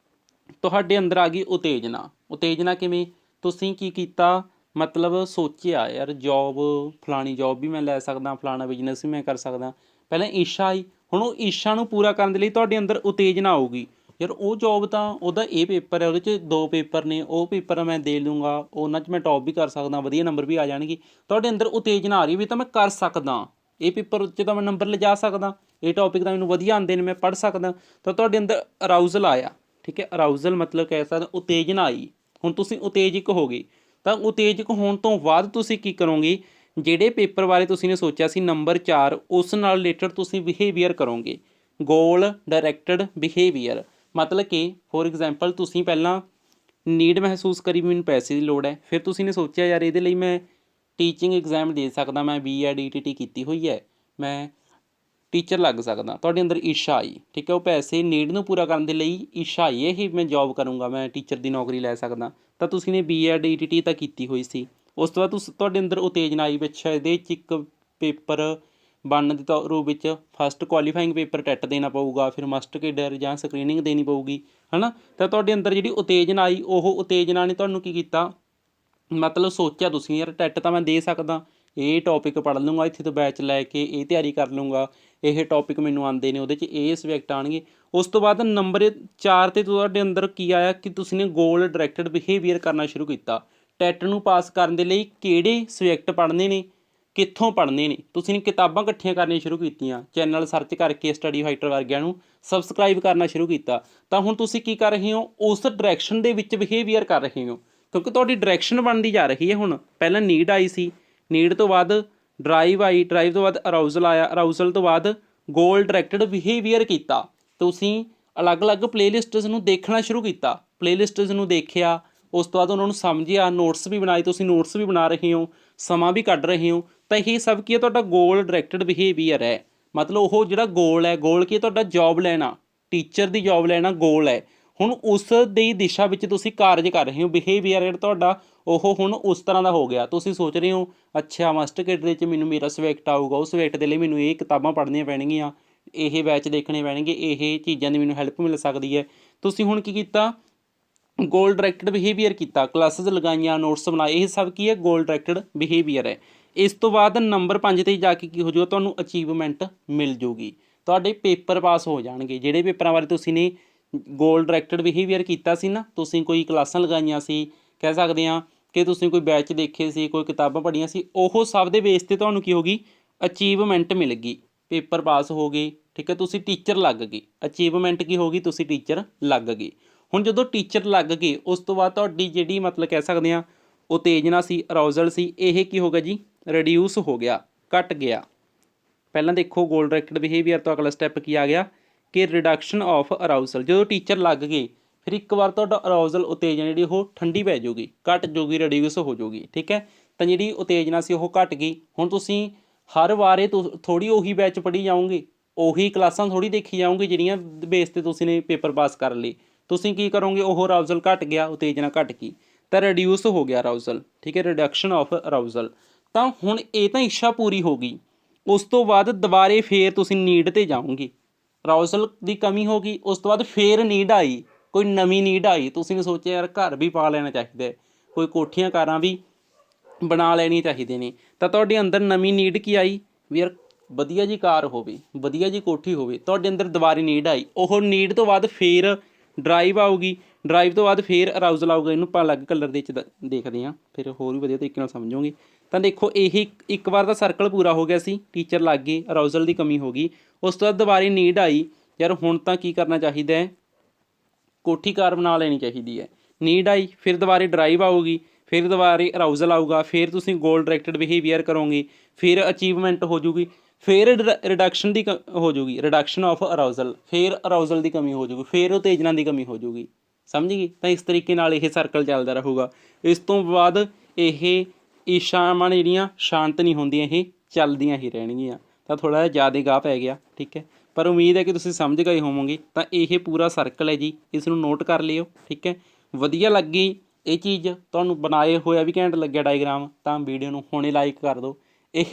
ਤੁਹਾਡੇ ਅੰਦਰ ਆ ਗਈ ਉਤੇਜਨਾ। ਉਤੇਜਨਾ ਕਿਵੇਂ? ਤੁਸੀਂ ਕੀ ਕੀਤਾ, ਮਤਲਬ ਸੋਚਿਆ ਯਾਰ ਜੋਬ, ਫਲਾਣੀ ਜੋਬ ਵੀ ਮੈਂ ਲੈ ਸਕਦਾ, ਫਲਾਣਾ ਬਿਜ਼ਨਸ ਵੀ ਮੈਂ ਕਰ ਸਕਦਾ। ਪਹਿਲਾਂ ਇੱਛਾ ਆਈ, ਹੁਣ ਉਹ ਇੱਛਾ ਨੂੰ ਪੂਰਾ ਕਰਨ ਦੇ ਲਈ ਤੁਹਾਡੇ ਅੰਦਰ ਉਤੇਜਨਾ ਆਊਗੀ। ਯਾਰ ਉਹ ਜੋਬ ਤਾਂ ਉਹਦਾ ਇਹ ਪੇਪਰ ਹੈ, ਉਹਦੇ 'ਚ 2 ਪੇਪਰ ਨੇ, ਉਹ ਪੇਪਰ ਮੈਂ ਦੇ ਲੂੰਗਾ, ਉਹਨਾਂ 'ਚ ਮੈਂ ਟੌਪ ਵੀ ਕਰ ਸਕਦਾ, ਵਧੀਆ ਨੰਬਰ ਵੀ ਆ ਜਾਣਗੇ। ਤੁਹਾਡੇ ਅੰਦਰ ਉਤੇਜਨਾ ਆ ਰਹੀ ਵੀ ਤਾਂ ਮੈਂ ਕਰ ਸਕਦਾ, ਇਹ ਪੇਪਰ 'ਚ ਤਾਂ ਮੈਂ ਨੰਬਰ ਲਿਜਾ ਸਕਦਾ, ਇਹ ਟੌਪਿਕ ਤਾਂ ਮੈਨੂੰ ਵਧੀਆ ਆਉਂਦੇ ਨੇ, ਮੈਂ ਪੜ੍ਹ ਸਕਦਾ। ਤਾਂ ਤੁਹਾਡੇ ਅੰਦਰ ਅਰਾਊਜ਼ਲ ਆਇਆ। ਠੀਕ ਹੈ, ਅਰਾਊਜ਼ਲ ਮਤਲਬ ਕਹਿ ਸਕਦੇ ਉਤੇਜਨਾ ਆਈ। ਹੁਣ ਤੁਸੀਂ ਉਤੇਜਿਕ ਹੋ ਗਏ। ਤਾਂ ਉਤੇਜਿਕ ਹੋਣ ਤੋਂ ਬਾਅਦ ਤੁਸੀਂ ਕੀ ਕਰੋਗੇ, ਜਿਹੜੇ ਪੇਪਰ ਬਾਰੇ ਤੁਸੀਂ ਨੇ ਸੋਚਿਆ ਸੀ ਨੰਬਰ 4, ਉਸ ਨਾਲ ਰਿਲੇਟਡ ਤੁਸੀਂ ਬਿਹੇਵੀਅਰ ਕਰੋਗੇ। ਗੋਲ ਡਾਇਰੈਕਟਡ ਬਿਹੇਵੀਅਰ, ਮਤਲਬ ਕਿ ਫੋਰ ਐਗਜ਼ਾਮਪਲ ਤੁਸੀਂ ਪਹਿਲਾਂ ਨੀਡ ਮਹਿਸੂਸ ਕਰੀ ਵੀ ਮੈਨੂੰ ਪੈਸੇ ਦੀ ਲੋੜ ਹੈ, ਫਿਰ ਤੁਸੀਂ ਨੇ ਸੋਚਿਆ ਯਾਰ ਇਹਦੇ ਲਈ ਮੈਂ ਟੀਚਿੰਗ ਐਗਜ਼ਾਮ ਦੇ ਸਕਦਾ, ਮੈਂ BEd ETT ਕੀਤੀ ਹੋਈ ਹੈ, ਮੈਂ ਟੀਚਰ ਲੱਗ ਸਕਦਾ। ਤੁਹਾਡੇ ਅੰਦਰ ਇੱਛਾ ਆਈ। ਠੀਕ ਹੈ, ਉਹ ਪੈਸੇ ਨੀਡ ਨੂੰ ਪੂਰਾ ਕਰਨ ਦੇ ਲਈ ਇੱਛਾ ਆਈ ਹੈ, ਮੈਂ ਜੋਬ ਕਰੂੰਗਾ, ਮੈਂ ਟੀਚਰ ਦੀ ਨੌਕਰੀ ਲੈ ਸਕਦਾ। ਤਾਂ ਤੁਸੀਂ ਨੇ BEd ETT ਤਾਂ ਕੀਤੀ ਹੋਈ ਸੀ। ਉਸ ਤੋਂ ਬਾਅਦ ਤੁਹਾਡੇ ਅੰਦਰ ਉਤੇਜਨਾ ਆਈ, ਅੱਛਾ ਇਹਦੇ 'ਚ ਇੱਕ ਪੇਪਰ ਬਣਨ ਦੇ ਰੂਪ ਵਿੱਚ ਫਸਟ ਕੁਆਲੀਫਾਈਂਗ ਪੇਪਰ ਟੈਟ ਦੇਣਾ ਪਊਗਾ, ਫਿਰ ਮਸਟ ਕੇਡਰ ਜਾਂ ਸਕਰੀਨਿੰਗ ਦੇਣੀ ਪਊਗੀ, ਹੈ ਨਾ। ਤਾਂ ਤੁਹਾਡੇ ਅੰਦਰ ਜਿਹੜੀ ਉਤੇਜਨਾ ਆਈ, ਉਹ ਉਤੇਜਨਾ ਨੇ ਤੁਹਾਨੂੰ ਕੀ ਕੀਤਾ, ਮਤਲਬ ਸੋਚਿਆ ਤੁਸੀਂ ਯਾਰ ਟੈਟ ਤਾਂ ਮੈਂ ਦੇ ਸਕਦਾ, ਇਹ ਟੌਪਿਕ ਪੜ੍ਹ ਲੂੰਗਾ, ਇੱਥੇ ਤੋਂ ਬੈਚ ਲੈ ਕੇ ਇਹ ਤਿਆਰੀ ਕਰ ਲੂੰਗਾ, ਇਹ ਟੌਪਿਕ ਮੈਨੂੰ ਆਉਂਦੇ ਨੇ, ਉਹਦੇ 'ਚ ਇਹ ਸਬਜੈਕਟ ਆਉਣਗੇ। ਉਸ ਤੋਂ ਬਾਅਦ ਨੰਬਰ 4 'ਤੇ ਤੁਹਾਡੇ ਅੰਦਰ ਕੀ ਆਇਆ ਕਿ ਤੁਸੀਂ ਨੇ ਗੋਲ ਡਾਇਰੈਕਟਡ ਬਿਹੇਵੀਅਰ ਕਰਨਾ ਸ਼ੁਰੂ ਕੀਤਾ। ਟੈਟ ਨੂੰ ਪਾਸ ਕਰਨ ਦੇ ਲਈ ਕਿਹੜੇ ਸਬਜੈਕਟ ਪੜ੍ਹਨੇ ਨੇ, ਕਿੱਥੋਂ ਪੜ੍ਹਨੇ ਨੇ, ਤੁਸੀਂ ਨੇ ਕਿਤਾਬਾਂ ਇਕੱਠੀਆਂ ਕਰਨੀਆਂ ਸ਼ੁਰੂ ਕੀਤੀਆਂ, ਚੈਨਲ ਸਰਚ ਕਰਕੇ ਸਟੱਡੀ ਫਾਈਟਰ ਵਰਗਿਆਂ ਨੂੰ ਸਬਸਕ੍ਰਾਈਬ ਕਰਨਾ ਸ਼ੁਰੂ ਕੀਤਾ। ਤਾਂ ਹੁਣ ਤੁਸੀਂ ਕੀ ਕਰ ਰਹੇ ਹੋ, ਉਸ ਡਾਇਰੈਕਸ਼ਨ ਦੇ ਵਿੱਚ ਬਿਹੇਵੀਅਰ ਕਰ ਰਹੇ ਹੋ, ਕਿਉਂਕਿ ਤੁਹਾਡੀ ਡਾਇਰੈਕਸ਼ਨ ਬਣਦੀ ਜਾ ਰਹੀ ਹੈ। ਹੁਣ ਪਹਿਲਾਂ ਨੀਡ ਆਈ ਸੀ, ਨੀਡ ਤੋਂ ਬਾਅਦ ਡਰਾਈਵ ਆਈ, ਡਰਾਈਵ ਤੋਂ ਬਾਅਦ ਅਰਾਊਜ਼ਲ ਆਇਆ, ਅਰਾਊਜ਼ਲ ਤੋਂ ਬਾਅਦ ਗੋਲ ਡਾਇਰੈਕਟਡ ਬਿਹੇਵੀਅਰ ਕੀਤਾ। ਤੁਸੀਂ ਅਲੱਗ-ਅਲੱਗ ਪਲੇਲਿਸਟਸ ਨੂੰ ਦੇਖਣਾ ਸ਼ੁਰੂ ਕੀਤਾ, ਪਲੇਲਿਸਟਸ ਨੂੰ ਦੇਖਿਆ, ਉਸ ਤੋਂ ਬਾਅਦ ਉਹਨਾਂ ਨੂੰ ਸਮਝਿਆ, ਨੋਟਸ ਵੀ ਬਣਾਏ, ਤੁਸੀਂ ਨੋਟਸ ਵੀ ਬਣਾ ਰਹੇ ਹੋ, ਸਮਾਂ ਵੀ ਕੱਢ ਰਹੇ ਹੋ। ਤਾਂ ਇਹ ਸਭ ਕੀ ਹੈ, ਤੁਹਾਡਾ ਗੋਲ ਡਾਇਰੈਕਟਡ ਬਿਹੇਵੀਅਰ ਹੈ। ਮਤਲਬ ਉਹ ਜਿਹੜਾ ਗੋਲ ਹੈ, ਗੋਲ ਕੀ ਹੈ, ਤੁਹਾਡਾ ਜੋਬ ਲੈਣਾ, ਟੀਚਰ ਦੀ ਜੋਬ ਲੈਣਾ ਗੋਲ ਹੈ। ਹੁਣ ਉਸ ਦੀ ਦਿਸ਼ਾ ਵਿੱਚ ਤੁਸੀਂ ਕਾਰਜ ਕਰ ਰਹੇ ਹੋ, ਬਿਹੇਵੀਅਰ ਜਿਹੜਾ ਤੁਹਾਡਾ ਉਹ ਹੁਣ ਉਸ ਤਰ੍ਹਾਂ ਦਾ ਹੋ ਗਿਆ। ਤੁਸੀਂ ਸੋਚ ਰਹੇ ਹੋ ਅੱਛਾ ਮਸਟ ਕੇਡਰ ਦੇ 'ਚ ਮੈਨੂੰ ਮੇਰਾ ਸਬਜੈਕਟ ਆਊਗਾ, ਉਸ ਸਬਜੈਕਟ ਦੇ ਲਈ ਮੈਨੂੰ ਇਹ ਕਿਤਾਬਾਂ ਪੜ੍ਹਨੀਆਂ ਪੈਣਗੀਆਂ, ਇਹ ਬੈਚ ਦੇਖਣੇ ਪੈਣਗੇ, ਇਹ ਚੀਜ਼ਾਂ ਦੀ ਮੈਨੂੰ ਹੈਲਪ ਮਿਲ ਸਕਦੀ ਹੈ। ਤੁਸੀਂ ਹੁਣ ਕੀ ਕੀਤਾ, ਗੋਲ ਡਾਇਰੈਕਟਡ ਬਿਹੇਵੀਅਰ ਕੀਤਾ, ਕਲਾਸਿਸ ਲਗਾਈਆਂ, ਨੋਟਸ ਬਣਾਏ, ਇਹ ਸਭ ਕੀ ਹੈ, ਗੋਲ ਡਾਇਰੈਕਟਡ ਬਿਹੇਵੀਅਰ ਹੈ। ਇਸ ਤੋਂ ਬਾਅਦ ਨੰਬਰ 5 'ਤੇ ਜਾ ਕੇ ਕੀ ਹੋ ਜਾਊਗਾ, ਤੁਹਾਨੂੰ ਅਚੀਵਮੈਂਟ ਮਿਲ ਜੂਗੀ, ਤੁਹਾਡੇ ਪੇਪਰ ਪਾਸ ਹੋ ਜਾਣਗੇ। ਜਿਹੜੇ ਪੇਪਰਾਂ ਬਾਰੇ ਤੁਸੀਂ ਨੇ ਗੋਲ ਡਾਇਰੈਕਟਡ ਬਿਹੇਵੀਅਰ ਕੀਤਾ ਸੀ ਨਾ, ਤੁਸੀਂ ਕੋਈ ਕਲਾਸਾਂ ਲਗਾਈਆਂ ਸੀ, ਕਹਿ ਸਕਦੇ ਹਾਂ ਕਿ ਤੁਸੀਂ ਕੋਈ ਬੈਚ ਦੇਖੇ ਸੀ, ਕੋਈ ਕਿਤਾਬਾਂ ਪੜ੍ਹੀਆਂ ਸੀ, ਉਹ ਸਭ ਦੇ ਬੇਸ 'ਤੇ ਤੁਹਾਨੂੰ ਕੀ ਹੋ ਗਈ, ਅਚੀਵਮੈਂਟ ਮਿਲ ਗਈ, ਪੇਪਰ ਪਾਸ ਹੋ ਗਏ। ਠੀਕ ਹੈ, ਤੁਸੀਂ ਟੀਚਰ ਲੱਗ ਗਏ, ਅਚੀਵਮੈਂਟ ਕੀ ਹੋ ਗਈ, ਤੁਸੀਂ ਟੀਚਰ ਲੱਗ ਗਏ। ਹੁਣ ਜਦੋਂ ਟੀਚਰ ਲੱਗ ਗਏ, ਉਸ ਤੋਂ ਬਾਅਦ ਤੁਹਾਡੀ ਜਿਹੜੀ ਮਤਲਬ ਕਹਿ ਸਕਦੇ ਹਾਂ ਉਤੇਜਨਾ ਸੀ, ਅਰਾਊਜ਼ਲ ਸੀ, ਇਹ ਕੀ ਹੋ ਗਿਆ ਜੀ, ਰਿਡਿਊਸ ਹੋ ਗਿਆ, ਘਟ ਗਿਆ। ਪਹਿਲਾਂ ਦੇਖੋ ਗੋਲ ਡਾਇਰੈਕਟਡ ਬਿਹੇਵੀਅਰ ਤੋਂ ਅਗਲਾ ਸਟੈਪ ਕੀ ਆ ਗਿਆ ਕਿ ਰਿਡਕਸ਼ਨ ਆਫ ਅਰਾਊਜ਼ਲ। ਜਦੋਂ ਟੀਚਰ ਲੱਗ ਗਏ, ਫਿਰ ਇੱਕ ਵਾਰ ਤੁਹਾਡਾ ਅਰਾਊਜ਼ਲ ਉਤੇਜਨਾ ਜਿਹੜੀ ਉਹ ਠੰਡੀ ਪੈ ਜਾਊਗੀ, ਘਟ ਜਾਊਗੀ, ਰਿਡਿਊਸ ਹੋ ਜਾਊਗੀ। ਠੀਕ ਹੈ, ਤਾਂ ਜਿਹੜੀ ਉਤੇਜਨਾ ਸੀ ਉਹ ਘਟ ਗਈ। ਹੁਣ ਤੁਸੀਂ ਹਰ ਵਾਰ ਇਹ ਥੋੜ੍ਹੀ ਉਹੀ ਬੈਚ ਪੜ੍ਹੀ ਜਾਓਗੇ, ਉਹੀ ਕਲਾਸਾਂ ਥੋੜ੍ਹੀ ਦੇਖੀ ਜਾਓਗੇ ਜਿਹੜੀਆਂ ਬੇਸ 'ਤੇ ਤੁਸੀਂ ਨੇ ਪੇਪਰ ਪਾਸ ਕਰ ਲਏ। ਤੁਸੀਂ ਕੀ ਕਰੋਗੇ, ਉਹ ਅਰਾਊਜ਼ਲ ਘਟ ਗਿਆ, ਉਤੇਜਨਾ ਘਟ ਗਈ, ਤਾਂ ਰਿਡਿਊਸ ਹੋ ਗਿਆ ਅਰਾਊਜ਼ਲ। ਠੀਕ ਹੈ, ਰਿਡਕਸ਼ਨ ਆਫ ਅਰਾਊਜ਼ਲ। ਤਾਂ ਹੁਣ ਇਹ ਤਾਂ ਇੱਛਾ ਪੂਰੀ ਹੋ ਗਈ। ਉਸ ਤੋਂ ਬਾਅਦ ਦੁਬਾਰੇ ਫੇਰ ਤੁਸੀਂ ਨੀਡ 'ਤੇ ਜਾਓਗੇ, ਅਰਾਊਜ਼ਲ ਦੀ ਕਮੀ ਹੋ ਗਈ, ਉਸ ਤੋਂ ਬਾਅਦ ਫੇਰ ਨੀਡ ਆਈ, ਕੋਈ ਨਵੀਂ ਨੀਡ ਆਈ, ਤੁਸੀਂ ਨੇ ਸੋਚਿਆ ਯਾਰ ਘਰ ਵੀ ਪਾ ਲੈਣਾ ਚਾਹੀਦਾ, ਕੋਈ ਕੋਠੀਆਂ ਕਾਰਾਂ ਵੀ ਬਣਾ ਲੈਣੀਆਂ ਚਾਹੀਦੀਆਂ ਨੇ। ਤਾਂ ਤੁਹਾਡੇ ਅੰਦਰ ਨਵੀਂ ਨੀਡ ਕੀ ਆਈ ਵੀ ਯਾਰ ਵਧੀਆ ਜੀ ਕਾਰ ਹੋਵੇ, ਵਧੀਆ ਜੀ ਕੋਠੀ ਹੋਵੇ, ਤੁਹਾਡੇ ਅੰਦਰ ਦੁਬਾਰੇ ਨੀਡ ਆਈ। ਉਹ ਨੀਡ ਤੋਂ ਬਾਅਦ ਫਿਰ ਡਰਾਈਵ ਆਊਗੀ, ਡਰਾਈਵ ਤੋਂ ਬਾਅਦ ਫਿਰ ਅਰਾਊਜ਼ਲ ਆਊਗਾ। ਇਹਨੂੰ ਆਪਾਂ ਅਲੱਗ ਕਲਰ ਦੇ ਵਿੱਚ ਦੇਖਦੇ ਹਾਂ, ਫਿਰ ਹੋਰ ਵੀ ਵਧੀਆ ਤਰੀਕੇ ਨਾਲ ਸਮਝੋਗੇ। ਤਾਂ ਦੇਖੋ ਇਹੀ ਇੱਕ ਵਾਰ ਦਾ ਸਰਕਲ ਪੂਰਾ ਹੋ ਗਿਆ ਸੀ, ਟੀਚਰ ਲੱਗ ਗਏ, ਅਰਾਊਜ਼ਲ ਦੀ ਕਮੀ ਹੋ ਗਈ। ਉਸ ਤੋਂ ਬਾਅਦ ਦੁਬਾਰੇ ਨੀਡ ਆਈ, ਯਾਰ ਹੁਣ ਤਾਂ ਕੀ ਕਰਨਾ ਚਾਹੀਦਾ ਹੈ, ਕੋਠੀ ਕਾਰ ਬਣਾ ਲੈਣੀ ਚਾਹੀਦੀ ਹੈ। ਨੀਡ ਆਈ, ਫਿਰ ਦੁਬਾਰੇ ਡਰਾਈਵ ਆਊਗੀ, ਫਿਰ ਦੁਬਾਰੇ ਅਰਾਊਜ਼ਲ ਆਊਗਾ, ਫਿਰ ਤੁਸੀਂ ਗੋਲ ਡਾਇਰੈਕਟਡ ਬਿਹੇਵੀਅਰ ਕਰੋਗੇ, ਫਿਰ ਅਚੀਵਮੈਂਟ ਹੋ ਜੂਗੀ, ਫਿਰ ਰਿਡਕਸ਼ਨ ਦੀ ਹੋ ਜੂਗੀ, ਰਿਡਕਸ਼ਨ ਆਫ ਅਰਾਊਜ਼ਲ, ਫਿਰ ਅਰਾਊਜ਼ਲ ਦੀ ਕਮੀ ਹੋ ਜੂਗੀ, ਫਿਰ ਉਤੇਜਨਾ ਦੀ ਕਮੀ ਹੋ ਜੂਗੀ। ਸਮਝ ਗਏ? ਤਾਂ ਇਸ ਤਰੀਕੇ ਨਾਲ ਇਹ ਸਰਕਲ ਚੱਲਦਾ ਰਹੂਗਾ। ਇਸ ਤੋਂ ਬਾਅਦ ਇਹ ਇੱਛਾਵਾਂ ਨੇ ਜਿਹੜੀਆਂ ਸ਼ਾਂਤ ਨਹੀਂ ਹੁੰਦੀਆਂ, ਇਹ ਚੱਲਦੀਆਂ ਹੀ ਰਹਿਣਗੀਆਂ। ਤਾਂ ਥੋੜ੍ਹਾ ਜਿਹਾ ਜ਼ਿਆਦਾ ਗਾਹ ਪੈ ਗਿਆ, ਠੀਕ ਹੈ, ਪਰ ਉਮੀਦ ਹੈ ਕਿ ਤੁਸੀਂ ਸਮਝ ਗਏ ਹੋਵੋਗੇ। ਤਾਂ ਇਹ ਪੂਰਾ ਸਰਕਲ ਹੈ ਜੀ, ਇਸ ਨੂੰ ਨੋਟ ਕਰ ਲਿਓ, ਠੀਕ ਹੈ। ਵਧੀਆ ਲੱਗੀ ਇਹ ਚੀਜ਼ ਤੁਹਾਨੂੰ, ਬਣਾਏ ਹੋਇਆ ਵੀ ਘੈਂਟ ਲੱਗਿਆ ਡਾਇਗਰਾਮ, ਤਾਂ ਵੀਡੀਓ ਨੂੰ ਹੁਣੇ ਲਾਈਕ ਕਰ ਦਿਓ। ਇਹ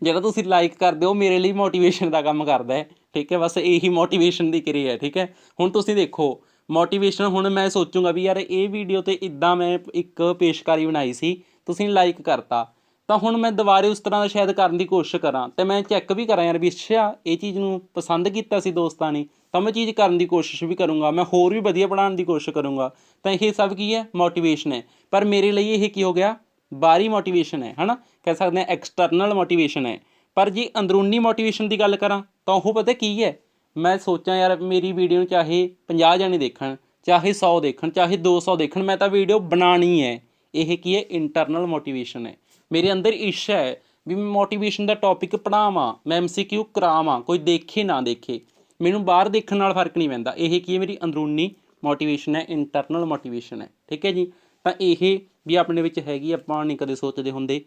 ਜਿਹੜਾ ਤੁਸੀਂ ਲਾਈਕ ਕਰਦੇ ਹੋ ਮੇਰੇ ਲਈ ਮੋਟੀਵੇਸ਼ਨ ਦਾ ਕੰਮ ਕਰਦਾ ਹੈ, ਠੀਕ ਹੈ। ਬਸ ਇਹੀ ਮੋਟੀਵੇਸ਼ਨ ਦੀ ਕਿਰਿਆ ਹੈ, ਠੀਕ ਹੈ। ਹੁਣ ਤੁਸੀਂ ਦੇਖੋ ਮੋਟੀਵੇਸ਼ਨ, ਹੁਣ ਮੈਂ ਸੋਚੂੰਗਾ ਵੀ ਯਾਰ ਇਹ ਵੀਡੀਓ 'ਤੇ ਇੱਦਾਂ ਮੈਂ ਇੱਕ ਪੇਸ਼ਕਾਰੀ ਬਣਾਈ ਸੀ, ਤੁਸੀਂ ਲਾਈਕ ਕਰਤਾ, ਤਾਂ ਹੁਣ ਮੈਂ ਦੁਬਾਰੇ ਉਸ ਤਰ੍ਹਾਂ ਦਾ ਸ਼ਾਇਦ ਕਰਨ ਦੀ ਕੋਸ਼ਿਸ਼ ਕਰਾਂ, ਅਤੇ ਮੈਂ ਚੈੱਕ ਵੀ ਕਰਾਂ ਯਾਰ ਵੀ ਅੱਛਾ ਇਹ ਚੀਜ਼ ਨੂੰ ਪਸੰਦ ਕੀਤਾ ਸੀ ਦੋਸਤਾਂ ਨੇ, ਤਾਂ ਮੈਂ ਚੀਜ਼ ਕਰਨ ਦੀ ਕੋਸ਼ਿਸ਼ ਵੀ ਕਰੂੰਗਾ, ਮੈਂ ਹੋਰ ਵੀ ਵਧੀਆ ਬਣਾਉਣ ਦੀ ਕੋਸ਼ਿਸ਼ ਕਰੂੰਗਾ। ਤਾਂ ਇਹ ਸਭ ਕੀ ਹੈ, ਮੋਟੀਵੇਸ਼ਨ ਹੈ। ਪਰ ਮੇਰੇ ਲਈ ਇਹ ਕੀ ਹੋ ਗਿਆ, ਬਾਹਰੀ ਮੋਟੀਵੇਸ਼ਨ ਹੈ ਨਾ, ਕਹਿ ਸਕਦੇ ਹਾਂ ਐਕਸਟਰਨਲ ਮੋਟੀਵੇਸ਼ਨ ਹੈ। ਪਰ ਜੇ ਅੰਦਰੂਨੀ ਮੋਟੀਵੇਸ਼ਨ ਦੀ ਗੱਲ ਕਰਾਂ ਤਾਂ ਉਹ ਪਤਾ ਕੀ ਹੈ, ਮੈਂ ਸੋਚਾਂ ਯਾਰ ਮੇਰੀ ਵੀਡੀਓ ਨੂੰ ਚਾਹੇ 50 ਜਣੇ ਦੇਖਣ, ਚਾਹੇ 100 ਦੇਖਣ, ਚਾਹੇ 200 ਦੇਖਣ, ਮੈਂ ਤਾਂ ਵੀਡੀਓ ਬਣਾਉਣੀ ਹੈ। ਇਹ ਕੀ ਹੈ, ਇੰਟਰਨਲ ਮੋਟੀਵੇਸ਼ਨ ਹੈ। ਮੇਰੇ ਅੰਦਰ ਇੱਛਾ ਹੈ ਵੀ ਮੈਂ ਮੋਟੀਵੇਸ਼ਨ ਦਾ ਟੌਪਿਕ ਪੜ੍ਹਾਵਾਂ, ਮੈਂ MCQ ਕਰਾਵਾਂ, ਕੋਈ ਦੇਖੇ ਨਾ ਦੇਖੇ, ਮੈਨੂੰ ਬਾਹਰ ਦੇਖਣ ਨਾਲ ਫਰਕ ਨਹੀਂ ਪੈਂਦਾ। ਇਹ ਕੀ ਹੈ, ਮੇਰੀ ਅੰਦਰੂਨੀ ਮੋਟੀਵੇਸ਼ਨ ਹੈ, ਇੰਟਰਨਲ ਮੋਟੀਵੇਸ਼ਨ ਹੈ, ਠੀਕ ਹੈ ਜੀ। ਤਾਂ ਇਹ ਵੀ ਆਪਣੇ ਵਿੱਚ ਹੈਗੀ, ਆਪਾਂ ਨਹੀਂ ਕਦੇ ਸੋਚਦੇ ਹੁੰਦੇ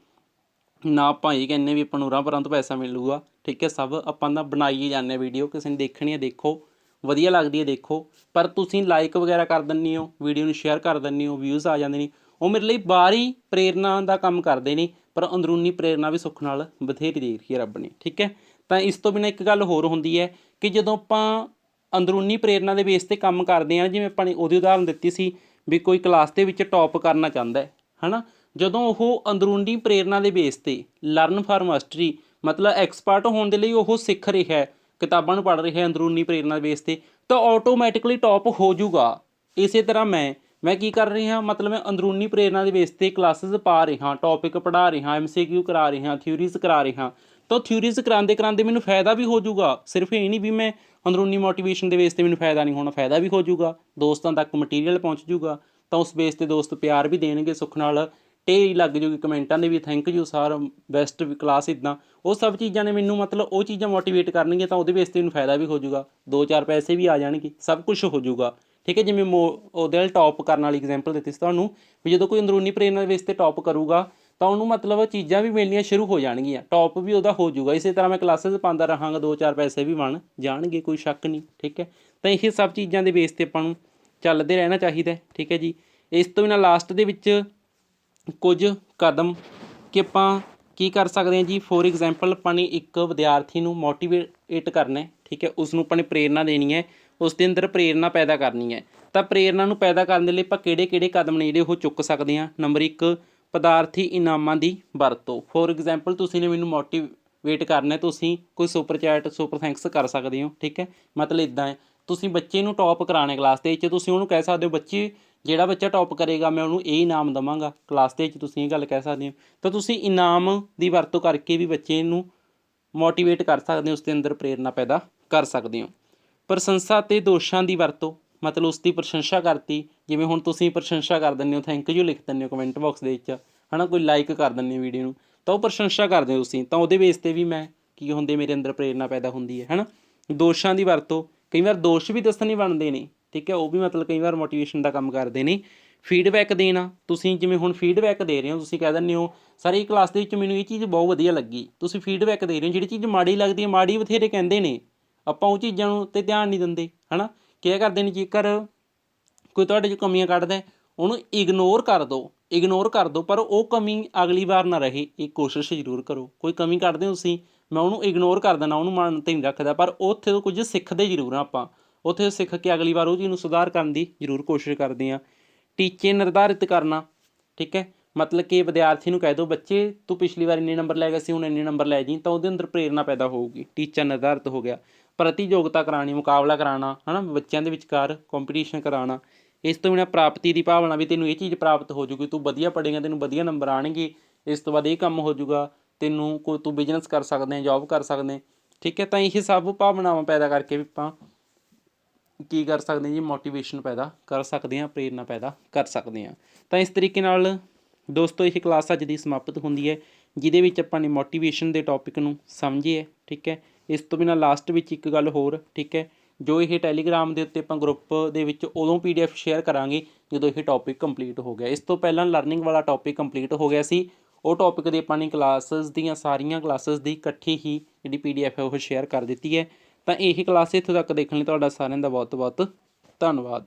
ਨਾ, ਆਪਾਂ ਇਹ ਕਹਿੰਦੇ ਵੀ ਆਪਾਂ ਨੂੰ ਉਰਾਂ ਪਰਾਂ ਤੋਂ ਪੈਸਾ ਮਿਲੂਗਾ, ਠੀਕ ਹੈ। ਸਭ ਆਪਾਂ ਤਾਂ ਬਣਾਈ ਜਾਂਦੇ ਵੀਡੀਓ, ਕਿਸੇ ਨੇ ਦੇਖਣੀ ਹੈ ਦੇਖੋ, ਵਧੀਆ ਲੱਗਦੀ ਹੈ ਦੇਖੋ, ਪਰ ਤੁਸੀਂ ਲਾਈਕ ਵਗੈਰਾ ਕਰ ਦਿੰਦੇ ਹੋ, ਵੀਡੀਓ ਨੂੰ ਸ਼ੇਅਰ ਕਰ ਦਿੰਦੇ ਹੋ, ਵਿਊਜ਼ ਆ ਜਾਂਦੇ ਨੇ, ਉਹ ਮੇਰੇ ਲਈ ਬਾਹਰੀ ਪ੍ਰੇਰਨਾ ਦਾ ਕੰਮ ਕਰਦੇ ਨੇ, ਪਰ ਅੰਦਰੂਨੀ ਪ੍ਰੇਰਨਾ ਵੀ ਸੁੱਖ ਨਾਲ ਬਥੇਰੀ ਦੇ ਰੱਖੀ ਹੈ ਰੱਬ ਨੇ, ਠੀਕ ਹੈ। ਤਾਂ ਇਸ ਤੋਂ ਬਿਨਾਂ ਇੱਕ ਗੱਲ ਹੋਰ ਹੁੰਦੀ ਹੈ ਕਿ ਜਦੋਂ ਆਪਾਂ ਅੰਦਰੂਨੀ ਪ੍ਰੇਰਨਾ ਦੇ ਬੇਸ 'ਤੇ ਕੰਮ ਕਰਦੇ ਹਾਂ, ਜਿਵੇਂ ਆਪਾਂ ਨੇ ਉਹਦੀ ਉਦਾਹਰਨ ਦਿੱਤੀ ਸੀ ਵੀ ਕੋਈ ਕਲਾਸ ਦੇ ਵਿੱਚ ਟੌਪ ਕਰਨਾ ਚਾਹੁੰਦਾ ਹੈ ਨਾ, ਜਦੋਂ ਉਹ ਅੰਦਰੂਨੀ ਪ੍ਰੇਰਨਾ ਦੇ ਬੇਸ 'ਤੇ ਲਰਨ ਫਾਰ ਮਾਸਟਰੀ, ਮਤਲਬ ਐਕਸਪਰਟ ਹੋਣ ਦੇ ਲਈ ਉਹ ਸਿੱਖ ਰਿਹਾ ਹੈ, ਕਿਤਾਬਾਂ ਨੂੰ ਪੜ੍ਹ ਰਿਹਾ ਅੰਦਰੂਨੀ ਪ੍ਰੇਰਨਾ ਦੇ ਬੇਸ 'ਤੇ, ਤਾਂ ਆਟੋਮੈਟਿਕਲੀ ਟੌਪ ਹੋ ਜਾਊਗਾ। ਇਸੇ ਤਰ੍ਹਾਂ ਮੈਂ ਕੀ ਕਰ ਰਿਹਾ, ਮਤਲਬ ਮੈਂ ਅੰਦਰੂਨੀ ਪ੍ਰੇਰਨਾ ਦੇ ਬੇਸ 'ਤੇ ਕਲਾਸਿਸ ਪਾ ਰਿਹਾ, ਟੌਪਿਕ ਪੜ੍ਹਾ ਰਿਹਾ, MCQ ਕਰਾ ਰਿਹਾ, ਥਿਊਰੀਜ਼ ਕਰਾ ਰਿਹਾ, ਤਾਂ ਥਿਊਰੀਜ਼ ਕਰਾਉਂਦੇ ਕਰਾਉਂਦੇ ਮੈਨੂੰ ਫਾਇਦਾ ਵੀ ਹੋ ਜਾਊਗਾ। ਸਿਰਫ ਇਹ ਨਹੀਂ ਵੀ ਮੈਂ ਅੰਦਰੂਨੀ ਮੋਟੀਵੇਸ਼ਨ ਦੇ ਬੇਸ 'ਤੇ ਮੈਨੂੰ ਫਾਇਦਾ ਨਹੀਂ ਹੋਣਾ, ਫਾਇਦਾ ਵੀ ਹੋ ਜਾਊਗਾ, ਦੋਸਤਾਂ ਤੱਕ ਮਟੀਰੀਅਲ ਪਹੁੰਚ ਜਾਊਗਾ, ਤਾਂ ਉਸ ਬੇਸ 'ਤੇ ਦੋਸਤ ਪਿਆਰ ਵੀ ਦੇਣਗੇ, ਸੁੱਖ ਨਾਲ ਢੇਰੀ ਲੱਗ ਜੂਗੀ ਕਮੈਂਟਾਂ ਦੇ ਵੀ, thank you sir, best class, ਇੱਦਾਂ ਉਹ ਸਭ ਚੀਜ਼ਾਂ ਨੇ ਮੈਨੂੰ, ਮਤਲਬ ਉਹ ਚੀਜ਼ਾਂ ਮੋਟੀਵੇਟ ਕਰਨਗੀਆਂ, ਤਾਂ ਉਹਦੇ ਬੇਸ 'ਤੇ ਮੈਨੂੰ ਫਾਇਦਾ ਵੀ ਹੋ ਜਾਊਗਾ, 2-4 ਪੈਸੇ ਵੀ ਆ ਜਾਣਗੇ, ਸਭ ਕੁਛ ਹੋ ਜਾਊਗਾ, ਠੀਕ ਹੈ। ਜਿਵੇਂ ਉਹਦੇ ਨਾਲ ਟੌਪ ਕਰਨ ਵਾਲੀ ਐਗਜ਼ਾਮਪਲ ਦਿੱਤੀ ਸੀ ਤੁਹਾਨੂੰ, ਵੀ ਜਦੋਂ ਕੋਈ ਅੰਦਰੂਨੀ ਪ੍ਰੇਰਨਾ ਦੇ ਬੇਸ 'ਤੇ ਟੌਪ ਕਰੂਗਾ ਤਾਂ ਉਹਨੂੰ ਮਤਲਬ ਚੀਜ਼ਾਂ ਵੀ ਮਿਲਣੀਆਂ ਸ਼ੁਰੂ ਹੋ ਜਾਣਗੀਆਂ, ਟੌਪ ਵੀ ਉਹਦਾ ਹੋ ਜਾਊਗਾ। ਇਸੇ ਤਰ੍ਹਾਂ ਮੈਂ ਕਲਾਸਿਸ ਪਾਉਂਦਾ ਰਹਾਂਗਾ, 2-4 ਪੈਸੇ ਵੀ ਬਣ ਜਾਣਗੇ, ਕੋਈ ਸ਼ੱਕ ਨਹੀਂ, ਠੀਕ ਹੈ। ਤਾਂ ਇਹ ਸਭ ਚੀਜ਼ਾਂ ਦੇ ਬੇਸ 'ਤੇ ਆਪਾਂ ਨੂੰ ਚੱਲਦੇ ਰਹਿਣਾ ਚਾਹੀਦਾ, ਠੀਕ ਹੈ ਜੀ। ਇਸ ਤੋਂ ਬਿਨਾਂ ਲਾਸਟ ਦੇ ਵਿੱਚ ਕੁਝ ਕਦਮ ਕਿ ਆਪਾਂ ਕੀ ਕਰ ਸਕਦੇ ਹਾਂ ਜੀ। ਫੋਰ ਐਗਜ਼ਾਮਪਲ ਆਪਾਂ ਨੇ ਇੱਕ ਵਿਦਿਆਰਥੀ ਨੂੰ ਮੋਟੀਵੇਟ ਕਰਨਾ, ਠੀਕ ਹੈ, ਉਸ ਨੂੰ ਆਪਾਂ ਨੇ ਪ੍ਰੇਰਨਾ ਦੇਣੀ ਹੈ, ਉਸ ਦੇ ਅੰਦਰ ਪ੍ਰੇਰਨਾ ਪੈਦਾ ਕਰਨੀ ਹੈ। ਤਾਂ ਪ੍ਰੇਰਨਾ ਨੂੰ ਪੈਦਾ ਕਰਨ ਦੇ ਲਈ ਆਪਾਂ ਕਿਹੜੇ ਕਦਮ ਨੇ ਜਿਹੜੇ ਉਹ ਚੁੱਕ ਸਕਦੇ ਹਾਂ। ਨੰਬਰ 1, ਪਦਾਰਥੀ ਇਨਾਮਾਂ ਦੀ ਵਰਤੋਂ। ਫੋਰ ਐਗਜ਼ਾਮਪਲ ਤੁਸੀਂ ਨੇ ਮੈਨੂੰ ਮੋਟੀਵੇਟ ਕਰਨਾ, ਤੁਸੀਂ ਕੋਈ ਸੁਪਰ ਚੈਟ, ਸੁਪਰ ਥੈਂਕਸ ਕਰ ਸਕਦੇ ਹੋ, ਠੀਕ ਹੈ। ਮਤਲਬ ਇੱਦਾਂ ਹੈ, ਤੁਸੀਂ ਬੱਚੇ ਨੂੰ ਟੌਪ ਕਰਾਉਣਾ ਕਲਾਸ ਦੇ ਵਿੱਚ, ਤੁਸੀਂ ਉਹਨੂੰ ਕਹਿ ਸਕਦੇ ਹੋ ਬੱਚੇ, ਜਿਹੜਾ ਬੱਚਾ ਟੌਪ ਕਰੇਗਾ ਮੈਂ ਉਹਨੂੰ ਇਹ ਇਨਾਮ ਦੇਵਾਂਗਾ, ਕਲਾਸ ਦੇ ਵਿੱਚ ਤੁਸੀਂ ਇਹ ਗੱਲ ਕਹਿ ਸਕਦੇ ਹੋ। ਤਾਂ ਤੁਸੀਂ ਇਨਾਮ ਦੀ ਵਰਤੋਂ ਕਰਕੇ ਵੀ ਬੱਚੇ ਨੂੰ ਮੋਟੀਵੇਟ ਕਰ ਸਕਦੇ ਹੋ, ਉਸ ਦੇ ਅੰਦਰ ਪ੍ਰੇਰਨਾ ਪੈਦਾ ਕਰ ਸਕਦੇ ਹੋ। ਪ੍ਰਸ਼ੰਸਾ ਅਤੇ ਦੋਸ਼ਾਂ ਦੀ ਵਰਤੋਂ, ਮਤਲਬ ਉਸ ਦੀ ਪ੍ਰਸ਼ੰਸਾ ਕਰਤੀ, ਜਿਵੇਂ ਹੁਣ ਤੁਸੀਂ ਪ੍ਰਸ਼ੰਸਾ ਕਰ ਦਿੰਦੇ ਹੋ, ਥੈਂਕ ਯੂ ਲਿਖ ਦਿੰਦੇ ਹੋ ਕਮੈਂਟ ਬਾਕਸ ਦੇ ਵਿੱਚ, ਹੈ ਨਾ, ਕੋਈ ਲਾਈਕ ਕਰ ਦਿੰਦੇ ਹੋ ਵੀਡੀਓ ਨੂੰ, ਤਾਂ ਉਹ ਪ੍ਰਸ਼ੰਸਾ ਕਰਦੇ ਹੋ ਤੁਸੀਂ, ਤਾਂ ਉਹਦੇ ਬੇਸ 'ਤੇ ਵੀ ਮੈਂ ਕੀ ਹੁੰਦੇ, ਮੇਰੇ ਅੰਦਰ ਪ੍ਰੇਰਨਾ ਪੈਦਾ ਹੁੰਦੀ ਹੈ ਨਾ। ਦੋਸ਼ਾਂ ਦੀ ਵਰਤੋਂ, ਕਈ ਵਾਰ ਦੋਸ਼ ਵੀ ਦੱਸਣੇ ਬਣਦੇ ਨੇ, ਠੀਕ ਹੈ, ਉਹ ਵੀ ਮਤਲਬ ਕਈ ਵਾਰ ਮੋਟੀਵੇਸ਼ਨ ਦਾ ਕੰਮ ਕਰਦੇ ਨੇ। ਫੀਡਬੈਕ ਦੇਣਾ, ਤੁਸੀਂ ਜਿਵੇਂ ਹੁਣ ਫੀਡਬੈਕ ਦੇ ਰਹੇ ਹੋ, ਤੁਸੀਂ ਕਹਿ ਦਿੰਦੇ ਹੋ ਸਰ ਇਹ ਕਲਾਸ ਦੇ ਵਿੱਚ ਮੈਨੂੰ ਇਹ ਚੀਜ਼ ਬਹੁਤ ਵਧੀਆ ਲੱਗੀ, ਤੁਸੀਂ ਫੀਡਬੈਕ ਦੇ ਰਹੇ ਹੋ। ਜਿਹੜੀ ਚੀਜ਼ ਮਾੜੀ ਲੱਗਦੀ ਹੈ, ਮਾੜੀ ਬਥੇਰੇ ਕਹਿੰਦੇ ਨੇ, ਆਪਾਂ ਉਹ ਚੀਜ਼ਾਂ ਨੂੰ 'ਤੇ ਧਿਆਨ ਨਹੀਂ ਦਿੰਦੇ, ਹੈ ਨਾ। ਕੀ ਕਰਦੇ ਨੇ, ਜੇਕਰ ਕੋਈ ਤੁਹਾਡੇ 'ਚ ਕਮੀਆਂ ਕੱਢਦਾ ਉਹਨੂੰ ਇਗਨੋਰ ਕਰ ਦਿਓ, ਪਰ ਉਹ ਕਮੀ ਅਗਲੀ ਵਾਰ ਨਾ ਰਹੇ, ਇਹ ਕੋਸ਼ਿਸ਼ ਜ਼ਰੂਰ ਕਰੋ। ਕੋਈ ਕਮੀ ਕੱਢਦੇ ਹੋ ਤੁਸੀਂ, ਮੈਂ ਉਹਨੂੰ ਇਗਨੋਰ ਕਰ ਦੇਣਾ, ਉਹਨੂੰ ਮਨ 'ਤੇ ਨਹੀਂ ਰੱਖਦਾ, ਪਰ ਉੱਥੇ ਤੋਂ ਕੁਝ ਸਿੱਖਦੇ ਜ਼ਰੂਰ ਹਾਂ ਆਪਾਂ, ਉੱਥੇ ਸਿੱਖ ਕੇ ਅਗਲੀ ਵਾਰ ਉਹ ਚੀਜ਼ ਨੂੰ ਸੁਧਾਰ ਕਰਨ ਦੀ ਜ਼ਰੂਰ ਕੋਸ਼ਿਸ਼ ਕਰਦੇ ਹਾਂ। ਟੀਚੇ ਨਿਰਧਾਰਿਤ ਕਰਨਾ, ਠੀਕ ਹੈ, ਮਤਲਬ ਕਿ ਵਿਦਿਆਰਥੀ ਨੂੰ ਕਹਿ ਦਿਓ ਬੱਚੇ ਤੂੰ ਪਿਛਲੀ ਵਾਰ ਇੰਨੇ ਨੰਬਰ ਲੈ ਗਿਆ ਸੀ, ਹੁਣ ਇੰਨੇ ਨੰਬਰ ਲੈ ਜੀ, ਤਾਂ ਉਹਦੇ ਅੰਦਰ ਪ੍ਰੇਰਨਾ ਪੈਦਾ ਹੋਊਗੀ। ਟੀਚਾ ਨਿਰਧਾਰਿਤ ਹੋ ਗਿਆ। ਪ੍ਰਤੀਯੋਗਤਾ ਕਰਾਉਣੀ, ਮੁਕਾਬਲਾ ਕਰਾਉਣਾ, ਹੈ ਨਾ, ਬੱਚਿਆਂ ਦੇ ਵਿਚਕਾਰ ਕੰਪੀਟੀਸ਼ਨ ਕਰਾਉਣਾ। ਇਸ ਤੋਂ ਬਿਨਾਂ ਪ੍ਰਾਪਤੀ ਦੀ ਭਾਵਨਾ, ਵੀ ਤੈਨੂੰ ਇਹ ਚੀਜ਼ ਪ੍ਰਾਪਤ ਹੋ ਜੂਗੀ, ਤੂੰ ਵਧੀਆ ਪੜ੍ਹੇਗਾ, ਤੈਨੂੰ ਵਧੀਆ ਨੰਬਰ ਆਉਣਗੇ, ਇਸ ਤੋਂ ਬਾਅਦ ਇਹ ਕੰਮ ਹੋ ਜੂਗਾ, ਤੈਨੂੰ ਤੂੰ ਬਿਜ਼ਨਸ ਕਰ ਸਕਦੇ, ਜੋਬ ਕਰ ਸਕਦੇ, ਠੀਕ ਹੈ। ਤਾਂ ਇਹ ਸਭ ਭਾਵਨਾਵਾਂ ਪੈਦਾ ਕਰਕੇ ਵੀ ਆਪਾਂ ਕੀ ਕਰ ਸਕਦੇ ਹਾਂ ਜੀ, ਮੋਟੀਵੇਸ਼ਨ ਪੈਦਾ ਕਰ ਸਕਦੇ ਹਾਂ, ਪ੍ਰੇਰਨਾ ਪੈਦਾ ਕਰ ਸਕਦੇ ਹਾਂ। ਤਾਂ ਇਸ ਤਰੀਕੇ ਨਾਲ ਦੋਸਤੋ ਇਹ ਕਲਾਸ ਅੱਜ ਦੀ ਸਮਾਪਤ ਹੁੰਦੀ ਹੈ, ਜਿਹਦੇ ਵਿੱਚ ਆਪਾਂ ਨੇ ਮੋਟੀਵੇਸ਼ਨ ਦੇ ਟੌਪਿਕ ਨੂੰ ਸਮਝੇ, ਠੀਕ ਹੈ। ਇਸ ਤੋਂ ਬਿਨਾਂ ਲਾਸਟ ਵਿੱਚ ਇੱਕ ਗੱਲ ਹੋਰ, ਠੀਕ ਹੈ, ਜੋ ਇਹ ਟੈਲੀਗ੍ਰਾਮ ਦੇ ਉੱਤੇ ਆਪਾਂ ਗਰੁੱਪ ਦੇ ਵਿੱਚ ਉਦੋਂ PDF ਸ਼ੇਅਰ ਕਰਾਂਗੇ ਜਦੋਂ ਇਹ ਟੌਪਿਕ ਕੰਪਲੀਟ ਹੋ ਗਿਆ। ਇਸ ਤੋਂ ਪਹਿਲਾਂ ਲਰਨਿੰਗ ਵਾਲਾ ਟੌਪਿਕ ਕੰਪਲੀਟ ਹੋ ਗਿਆ ਸੀ, ਉਹ ਟੌਪਿਕ ਦੀ ਆਪਾਂ ਨੇ ਕਲਾਸਿਸ ਦੀਆਂ ਸਾਰੀਆਂ ਕਲਾਸਿਸ ਦੀ ਇਕੱਠੀ ਹੀ ਜਿਹੜੀ PDF ਹੈ ਉਹ ਸ਼ੇਅਰ ਕਰ ਦਿੱਤੀ ਹੈ। ਤਾਂ ਇਹ ਕਲਾਸ ਇੱਥੋਂ ਤੱਕ ਦੇਖਣ ਲਈ ਤੁਹਾਡਾ ਸਾਰਿਆਂ ਦਾ ਬਹੁਤ ਬਹੁਤ ਧੰਨਵਾਦ।